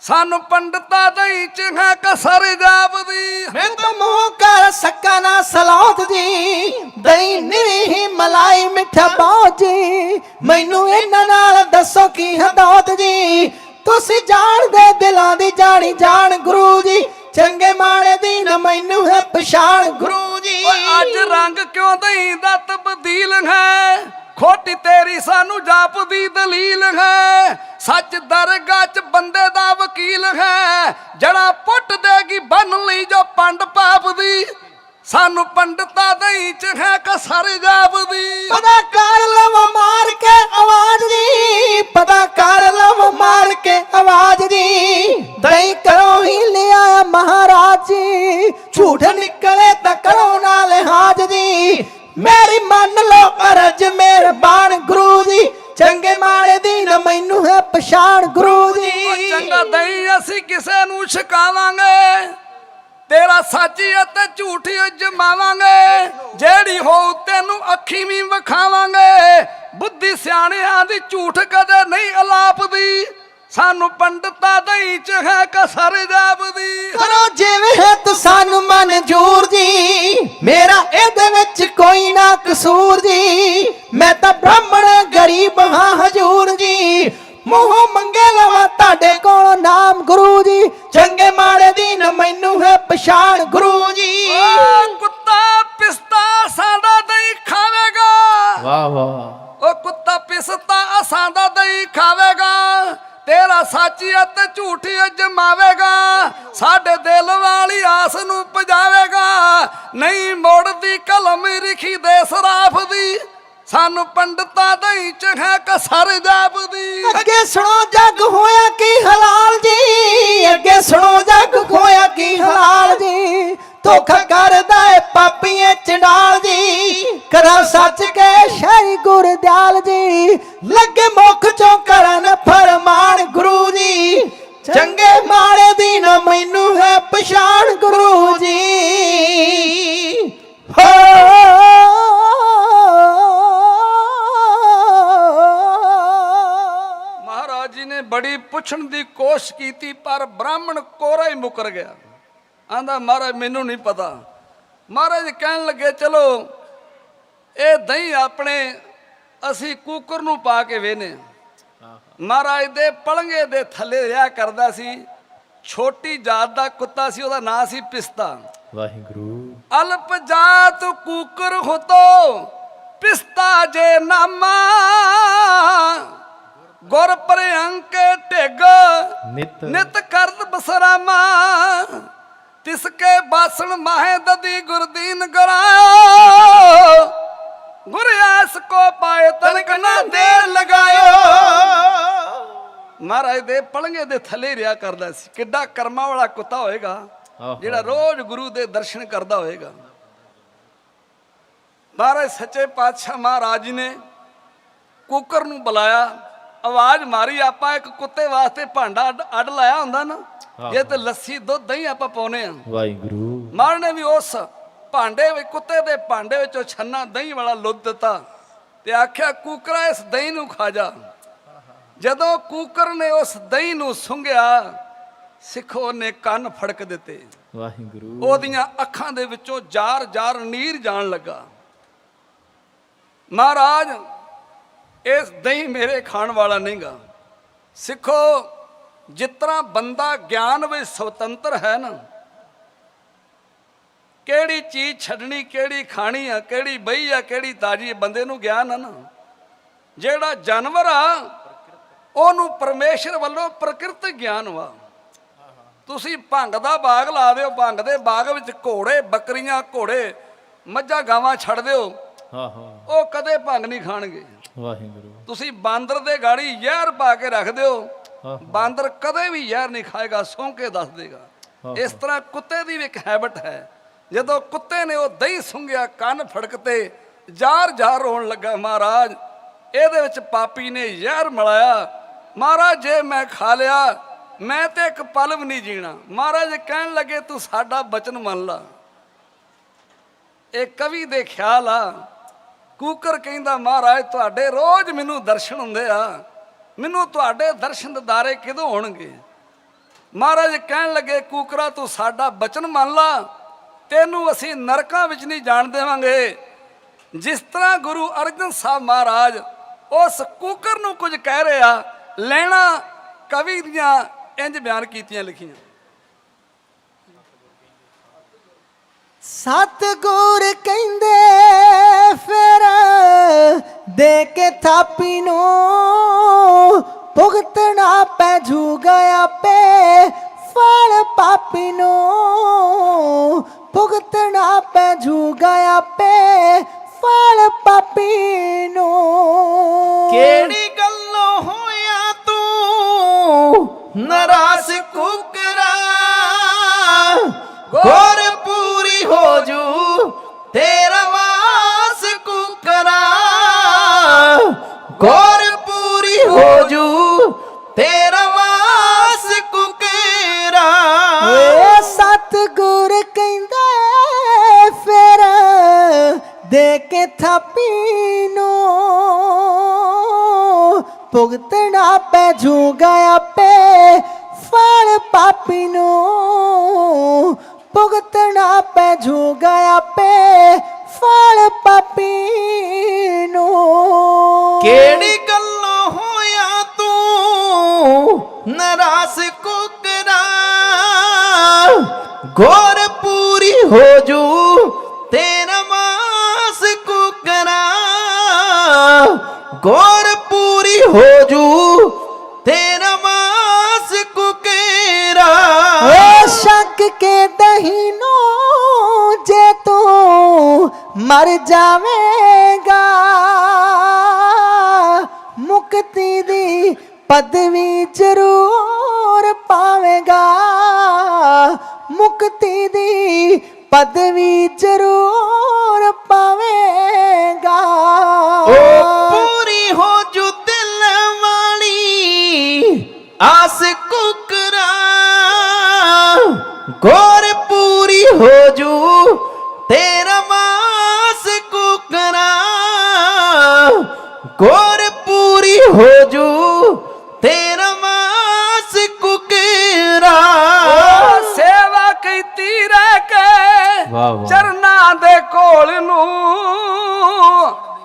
ਸਾਨੂੰ ਪੰਡਤਾਂ ਦੇ ਚ ਹੈ ਕਸਰ ਜਾਪਦੀ। ਮੈਂ ਤਾਂ ਮੂੰਹ ਕਰ ਸਕਾਂ ਨਾ ਸਲਾਉਤ ਜੀ, ਦਹੀਂ ਨਿਰੀ ਮਲਾਈ ਮਿੱਠਾ ਬਹੁਤ ਜੀ। ਮੈਨੂੰ ਇਹਨਾਂ ਨਾਲ ਦੱਸੋ ਕੀ ਹਦਾਇਤ ਜੀ, ਤੁਸੀਂ ਜਾਣਦੇ ਦਿਲਾਂ ਦੀ ਜਾਣੀ ਜਾਣ ਗੁਰੂ ਜੀ। ਚੰਗੇ ਮਾੜੇ ਦੀ ਨਾ ਮੈਨੂੰ ਹੈ ਪਛਾਣ ਗੁਰੂ ਜੀ। ਅੱਜ ਰੰਗ ਕਿਉਂ ਦਹੀਂ ਦਾ ਤਬਦੀਲ ਹੈ, ਖੋਟੀ ਤੇਰੀ ਸਾਨੂੰ ਜਾਪਦੀ ਦਲੀਲ ਹੈ। ਸੱਚ ਦਰਗਾਹ ਚ ਬੰਦੇ ਦਾ ਵਕੀਲ ਹੈ, ਜੜਾ ਪੁੱਟ ਦੇਗੀ ਬੰਨ ਲਈ ਜੋ ਪੰਡ ਪਾਪ ਦੀ। ਸਾਨੂੰ ਪੰਡਤਾਂ ਦੇ ਚ ਹੈ ਕਸਰ ਜਾਪਦੀ। ਪਤਾ ਕਰ ਲਵਾਂ ਮਾਰ ਕੇ ਆਵਾਜ਼ ਦੀ, ਪਤਾ ਕਰ ਲਵਾਂ ਮਾਰ ਕੇ ਆਵਾਜ਼ ਦੀ। ਦਹੀਂ ਕਰੋ ਹੀ ਲਿਆ ਮਹਾਰਾਜ ਜੀ, ਝੂਠ ਨਿਕਲੇ ਤਾਂ ਕਰੋ ਨਾ ਲਿਹਾਜ਼ ਦੀ। ਮੇਰੀ ਮੰਨ ਲਓ ਅਰਜ ਮਿਹਰਬਾਨ ਗੁਰੂ ਜੀ, ਚੰਗੇ ਮਾੜੇ ਦੀ ਨਾ ਮੈਨੂੰ ਹੈ ਪਛਾਣ ਗੁਰੂ ਜੀ। ਚੰਗਾ ਦਹੀਂ ਅਸੀਂ ਕਿਸੇ ਨੂੰ ਛਕਾਵਾਂਗੇ, ਤੇਰਾ ਸੱਚੀ ਅਤੇ ਝੂਠੀ ਅਜਮਾਵਾਂਗੇ। ਜਿਹੜੀ ਹੋਊ ਤੈਨੂੰ ਅੱਖੀ ਵੀ ਵਿਖਾਵਾਂਗੇ, ਬੁੱਧੀ ਸਿਆਣਿਆਂ ਦੀ ਝੂਠ ਕਦੇ ਨਹੀਂ ਅਲਾਪਦੀ। ਸਾਨੂੰ ਪੰਡਤਾਂ ਦੇ ਚ ਹੈ ਕਸਰ ਜਾਪਦੀ। ਕਰੋ ਜਿਵੇਂ ਹੈ ਤੂੰ ਸਾਨੂੰ ਮਨਜ਼ੂਰ ਜੀ, ਮੇਰਾ ਇਹਦੇ ਵਿੱਚ ਕੋਈ ਨਾ ਕਸੂਰ ਜੀ। ਮੈਂ ਤਾਂ ਬ੍ਰਾਹਮਣ ਗਰੀਬ ਹਾਂ ਹਜੂਰ ਜੀ, ਮੂੰਹੋਂ ਮੰਗੇ ਲਵਾਂ ਤੁਹਾਡੇ ਕੋਲੋਂ ਨਾਮ ਗੁਰੂ ਜੀ। ਚੰਗੇ ਮਾੜੇ ਦੀ ਨਾ ਮੈਨੂੰ ਹੈ ਪਛਾਣ ਗੁਰੂ ਜੀ। ਕੁੱਤਾ ਪਿਸਤਾ ਸਾਡਾ ਦਹੀਂ ਖਾਵੇਗਾ, ਵਾਹ ਵਾਹ। ਉਹ ਕੁੱਤਾ ਪਿਸਤਾ ਅਸਾਂ ਦਾ ਦਹੀਂ ਖਾਵੇਗਾ, ਤੇਰਾ ਸੱਚੀ ਅਤੇ ਝੂਠੀ ਅਜਮਾਵੇਗਾ। ਸਾਡੇ ਦਿਲ ਵਾਲੀ ਆਸ ਨੂੰ ਪੁਜਾਵੇਗਾ, ਨਹੀਂ ਮੋੜਦੀ ਕਲਮ ਰਿਖੀ ਦੇ ਸਰਾਫ ਦੀ। ਸਾਨੂੰ ਪੰਡਤਾਂ ਦੇ ਚ ਹੈ ਕਸਰ ਜਾਪਦੀ। ਅੱਗੇ ਸੁਣੋ ਜੱਗ ਹੋਇਆ ਕੀ ਹਲਾਲ ਜੀ, ਅੱਗੇ ਸੁਣੋ ਜੱਗ ਹੋਇਆ ਕੀ ਹਲਾਲ ਜੀ। ਧੋਖਾ ਕਰਦਾ ਏ ਪਾਪੀਏ ਚੰਡਾਲ ਜੀ, ਕਰਾਂ ਸੱਚ ਕੇ ਸ਼ਾਹੀ ਗੁਰਦਿਆਲ ਜੀ। ਲੱਗੇ ਮੁਖ ਚੋਂ ਕਰਨ ਫਰਮਾਨ ਗੁਰੂ ਜੀ, ਚੰਗੇ ਮਾੜੇ ਦੀ ਨਾ ਮੈਨੂੰ ਹੈ ਪਛਾਣ ਗੁਰੂ ਜੀ। ਮਹਾਰਾਜ ਜੀ ਨੇ ਬੜੀ ਪੁੱਛਣ ਦੀ ਕੋਸ਼ਿਸ਼ ਕੀਤੀ, ਪਰ ਬ੍ਰਾਹਮਣ ਕੋਰਾ ਹੀ ਮੁਕਰ ਗਿਆ। ਆਂਦਾ ਮਹਾਰਾਜ ਮੈਨੂੰ ਨਹੀਂ ਪਤਾ। ਮਹਾਰਾਜ ਕਹਿਣ ਲੱਗੇ ਚਲੋ ਇਹ ਦਹੀਂ ਆਪਣੇ ਅਸੀਂ ਕੂਕਰ ਨੂੰ ਪਾ ਕੇ ਵੇਨੇ। ਮਹਾਰਾਜ ਦੇ ਪਲੰਗੇ ਦੇ ਥੱਲੇ ਰਿਹਾ ਕਰਦਾ ਸੀ, ਛੋਟੀ ਜਾਤ ਦਾ ਕੁੱਤਾ ਸੀ, ਉਹਦਾ ਨਾਂ ਸੀ ਪਿਸਤਾ। ਵਾਹਿਗੁਰੂ। ਅਲਪ ਜਾਤ ਕੂਕਰ ਹੋਤੋ ਪਿਸਤਾ ਜੇ ਨਾਮਾ, ਗੁਰ ਪ੍ਰਿਅੰਕ ਢਿੱਗ ਨਿਤ ਕਰਦ ਬਸਰਾਮਾ। ਤਿਸਕੇ ਬਾਸਣ ਮਾਹੇ ਦਦੀ ਗੁਰਦੀਨ ਗਰਾਇਓ, ਗੁਰ ਐਸ ਕੋ ਪਾਏ ਤਨਕ ਨਾ ਦੇਰ ਲਗਾਇਓ। ਮਹਾਰਾਜ ਦੇ ਪਲੰਗੇ ਦੇ ਥੱਲੇ ਰਿਹਾ ਕਰਦਾ ਸੀ। ਕਿੱਡਾ ਕਰਮਾਂ ਵਾਲਾ ਕੁੱਤਾ ਹੋਏਗਾ ਜਿਹੜਾ ਰੋਜ਼ ਗੁਰੂ ਦੇ ਦਰਸ਼ਨ ਕਰਦਾ ਹੋਏਗਾ। ਮਹਾਰਾਜ ਸੱਚੇ ਪਾਤਸ਼ਾਹ ਮਹਾਰਾਜ ਜੀ ਨੇ ਕੁੱਕਰ ਨੂੰ ਬੁਲਾਇਆ, ਆਵਾਜ਼ ਮਾਰੀ। ਆਪਾਂ ਇੱਕ ਕੁੱਤੇ ਵਾਸਤੇ ਭਾਂਡਾ ਅੱਡ ਲਾਇਆ ਹੁੰਦਾ ਨਾ, ਜੇ ਤੇ ਲੱਸੀ ਦੁੱਧ ਦਹੀਂ ਆਪਾਂ ਪਾਉਨੇ ਆ। ਵਾਹਿਗੁਰੂ। ਮਹਾਰਾਜ ਨੇ ਵੀ ਉਸ ਭਾਂਡੇ ਵਿੱਚ, ਕੁੱਤੇ ਦੇ ਭਾਂਡੇ ਵਿੱਚੋਂ ਛੰਨਾ ਦਹੀਂ ਵਾਲਾ ਲੁੱਧ ਦਿੱਤਾ ਤੇ ਆਖਿਆ ਕੂਕਰਾ ਇਸ ਦਹੀਂ ਨੂੰ ਖਾ ਜਾ। ਜਦੋਂ ਕੂਕਰ ਨੇ ਉਸ ਦਹੀਂ ਨੂੰ ਸੁੰਘਿਆ, ਸਿੱਖੋ ਨੇ ਕੰਨ ਫੜਕ ਦਿੱਤੇ। ਵਾਹਿਗੁਰੂ। ਉਹਦੀਆਂ ਅੱਖਾਂ ਦੇ ਵਿੱਚੋਂ ਜਾਰ ਜਾਰ ਨੀਰ ਜਾਣ ਲੱਗਾ। ਮਹਾਰਾਜ ਇਸ ਦਹੀਂ ਮੇਰੇ ਖਾਣ ਵਾਲਾ ਨਹੀਂਗਾ। ਸਿੱਖੋ ਜਿਸ ਤਰ੍ਹਾਂ ਬੰਦਾ ਗਿਆਨ ਵਿੱਚ ਸੁਤੰਤਰ ਹੈ ਨਾ, ਕਿਹੜੀ ਚੀਜ਼ ਛੱਡਣੀ ਕਿਹੜੀ ਖਾਣੀ ਆ, ਕਿਹੜੀ ਬਈ ਆ ਕਿਹੜੀ ਤਾਜੀ, ਬੰਦੇ ਨੂੰ ਗਿਆਨ ਆ ਨਾ। ਜਿਹੜਾ ਜਾਨਵਰ ਆ ਉਹਨੂੰ ਪਰਮੇਸ਼ਰ ਵੱਲੋਂ ਪ੍ਰਕਿਰਤ ਗਿਆਨ ਵਾ। ਤੁਸੀਂ ਭੰਗ ਦਾ ਬਾਗ ਲਾ ਦਿਓ, ਭੰਗ ਦੇ ਬਾਗ ਵਿੱਚ ਘੋੜੇ ਬੱਕਰੀਆਂ ਘੋੜੇ ਮੱਝਾਂ ਗਾਵਾਂ ਛੱਡ ਦਿਓ, ਉਹ ਕਦੇ ਭੰਗ ਨਹੀਂ ਖਾਣਗੇ। ਵਾਹਿਗੁਰੂ। ਤੁਸੀਂ ਬਾਂਦਰ ਦੇ ਗਾੜੀ ਜ਼ਹਿਰ ਪਾ ਕੇ ਰੱਖ ਦਿਓ, ਬਾਂਦਰ ਕਦੇ ਵੀ ਜ਼ਹਿਰ ਨਹੀਂ ਖਾਏਗਾ, ਸੌਂ ਕੇ ਦੱਸ ਦੇਗਾ। ਇਸ ਤਰ੍ਹਾਂ ਕੁੱਤੇ ਦੀ ਵੀ ਇੱਕ ਹੈਬਿਟ ਹੈ, ਜਦੋਂ ਕੁੱਤੇ ਨੇ ਉਹ ਦਹੀਂ ਸੁੰਘਿਆ, ਕੰਨ ਫੜਕਤੇ, ਜ਼ਾਰ ਜ਼ਾਰ ਰੋਣ ਲੱਗਾ, ਮਹਾਰਾਜ ਇਹਦੇ ਵਿੱਚ ਪਾਪੀ ਨੇ ਜ਼ਹਿਰ ਮਿਲਾਇਆ, ਮਹਾਰਾਜ ਜੇ ਮੈਂ ਖਾ ਲਿਆ ਮੈਂ ਤੇ ਇੱਕ ਪਲ ਵੀ ਨਹੀਂ ਜੀਣਾ। ਮਹਾਰਾਜ ਕਹਿਣ ਲੱਗੇ ਤੂੰ ਸਾਡਾ ਬਚਨ ਮੰਨ ਲਾ। ਇਹ ਕਵੀ ਦੇ ਖਿਆਲ ਆ। ਕੂਕਰ ਕਹਿੰਦਾ ਮਹਾਰਾਜ ਤੁਹਾਡੇ ਰੋਜ਼ ਮੈਨੂੰ ਦਰਸ਼ਨ ਹੁੰਦੇ ਆ, ਮੈਨੂੰ ਤੁਹਾਡੇ ਦਰਸ਼ਨ ਦਿਦਾਰੇ ਕਿਦੋਂ ਹੋਣਗੇ। ਮਹਾਰਾਜ ਕਹਿਣ ਲੱਗੇ ਕੂਕਰਾ ਤੂੰ ਸਾਡਾ ਬਚਨ ਮੰਨ ਲਾ, ਤੈਨੂੰ ਅਸੀਂ ਨਰਕਾਂ ਵਿੱਚ ਨਹੀਂ ਜਾਣ ਦੇਵਾਂਗੇ। ਜਿਸ ਤਰ੍ਹਾਂ ਗੁਰੂ ਅਰਜਨ ਸਾਹਿਬ ਮਹਾਰਾਜ ਉਸ ਕੂਕਰ ਨੂੰ ਕੁਝ ਕਹਿ ਰਿਹਾ, ਲੈਣਾ ਕਵੀ ਦੀਆਂ ਇੰਜ ਬਿਆਨ ਕੀਤੀਆਂ ਲਿਖੀਆਂ। ਸਤਿਗੁਰ ਕਹਿੰਦੇ ਫਿਰ ਦੇ ਕੇ ਥਾਪੀ ਨੂੰ ਭੁਗਤਣਾ ਪੈ ਜੂਗਾ ਆਪੇ ਫਲ ਪਾਪੀ ਨੂੰ ਭੁਗਤਣਾ ਪੈ ਜੂਗਾ ਆਪੇ ਫਲ ਪਾਪੀ ਨੂੰ। ਕਿਹੜੀ ਗੱਲੋਂ ਹੋਇਆ ਤੂੰ ਨਰਾਸ ਕੁਕਰਾ, ਗੌਰ ਪੂਰੀ ਹੋ ਜੂ ਤੇਰਾ ਵਾਸ ਕੁਕਰਾ, ਗੌਰ ਪੂਰੀ ਹੋ ਜੂ ਤੇਰਾ ਵਾਸ ਕੁਕਰਾ। ਏ ਸਤਿਗੁਰ ਕਹਿੰਦਾ ਫਿਰ ਦੇ ਕੇ ਥਾਪੀ ਨੂੰ ਭੁਗਤਣਾ ਪੈ ਜੂਗਾ ਆਪੇ ਫਲ ਪਾਪੀ ਨੂੰ ਭੁਗਤਣਾ ਪੈ ਜੂਗਾ ਆਪੇ ਫਲ ਪਾਪੀ ਨੂੰ। ਕਿਹੜੀ ਗੱਲੋਂ ਹੋਇਆ ਤੂੰ ਨਰਾਸ ਕੁਕਰਾ, ਗੌਰ ਪੂਰੀ ਹੋ ਜੂ ਤੇਰਾ ਮਾਸ ਕੁਕਰਾ, ਗੌਰ ਪੂਰੀ ਹੋ ਜੂ ਤੇਰਾ ਮਾਸ ਕੁਕਰਾ। ਓ ਸ਼ੱਕ ਕੇ ਦਹੀਂ ਨੂੰ ਜੇ ਤੂੰ ਮਰ ਜਾਵੇਂਗਾ, ਮੁਕਤੀ ਦੀ ਪਦਵੀ ਜ਼ਰੂਰ ਪਾਵੇਂਗਾ, ਮੁਕਤੀ ਦੀ ਪਦਵੀ ਜ਼ਰੂਰ ਪਾਵੇਂਗਾ। ਓ ਪੂਰੀ ਹੋ ਜੂ ਦਿਲ ਵਾਲੀ ਆਸ ਕੁਕਰਾ, ਗੌਰ ਪੂਰੀ ਹੋ ਜੂ ਤੇਰਾ ਮਾਸ ਕੁਕਰਾ, ਗੌਰ ਪੂਰੀ ਹੋ ਜੂ ਤੇਰਾ ਮਾਸ ਕੁਕਰਾ। ਸੇਵਾ ਕੀਤੀ ਰਹਿ ਕੇ ਚਰਨਾਂ ਦੇ ਕੋਲ ਨੂੰ,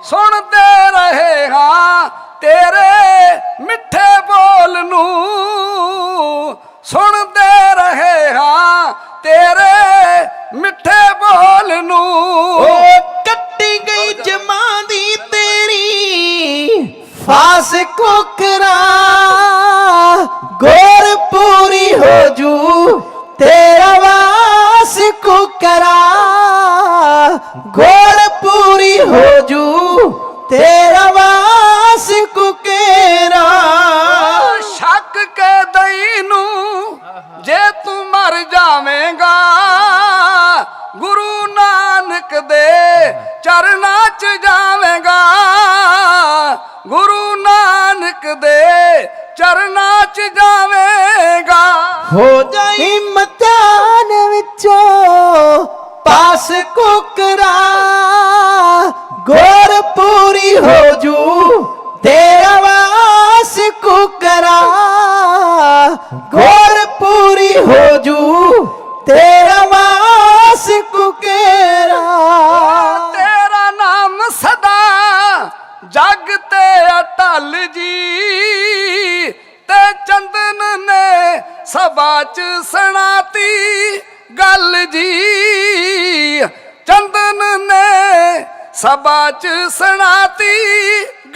ਸੁਣਦੇ ਰਹੇ ਹਾਂ ਤੇਰੇ ਮਿੱਠੇ ਬੋਲ ਨੂੰ, ਸੁਣਦੇ ਰਹੇ ਹਾਂ ਤੇਰੇ ਮਿੱਠੇ ਬੋਲ ਨੂੰ। ਓ ਕੱਟੀ ਗਈ ਜਮਾਂ ਦੀ ਤੇਰੀ ਫਾਸ ਕੁਕਰਾ, ਗੌਰ ਪੂਰੀ ਹੋ ਜੂ ਤੇਰਾ ਵਾਸ ਕੁਕਰਾ, ਗੌਰ ਪੂਰੀ ਹੋ ਜੂ ਤੇਰਾ ਵਾਸ ਕੁਕਰਾ। ਸ਼ੱਕ ਕੇ ਦਈ ਨੂੰ ਜੇ ਤੂੰ ਮਰ ਜਾਵੇਂਗਾ, ਗੁਰੂ ਨਾਨਕ ਦੇ ਚਰਨਾਂ 'ਚ ਜਾਵੇਂਗਾ, ਗੁਰੂ ਨਾਨਕ ਦੇ ਚਰਨਾਂ 'ਚ ਜਾਵੇਂਗਾ। ਹੋ ਜਾਈ ਇਮਤਿਹਾਨ ਵਿੱਚੋਂ ਪਾਸ ਕੁਕਰਾ, ਗੌਰ ਪੂਰੀ ਹੋ ਜੂ ਤੇਰਾ ਵਾਸ ਕੁਕਰਾ, ਗੌਰ ਪੂਰੀ ਹੋ ਜੂ ਤੇਰਾ ਵਾਸ ਕੁਕਰਾ। ਤੇਰਾ ਨਾਮ ਸਦਾ ਜਗ ਤੇ ਅਟਲ ਜੀ, ਤੇ ਚੰਦਨ ਨੇ ਸਭਾ 'ਚ ਸੁਣਾਤੀ ਗੱਲ ਜੀ, ਚੰਦਨ ਨੇ ਸਭਾ 'ਚ ਸੁਣਾਤੀ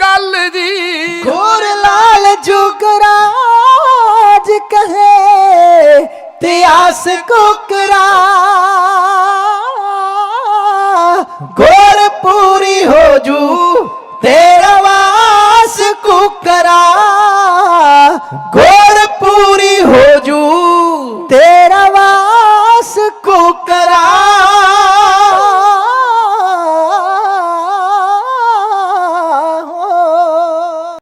ਗੱਲ ਜੀ। ਗੋਰ ਲਾਲ ਜੁਗਰਾਜ ਕਹੇ ਤੇ ਆਸ ਕੁਕਰਾ, ਗੌਰ ਪੂਰੀ ਹੋ ਗੋ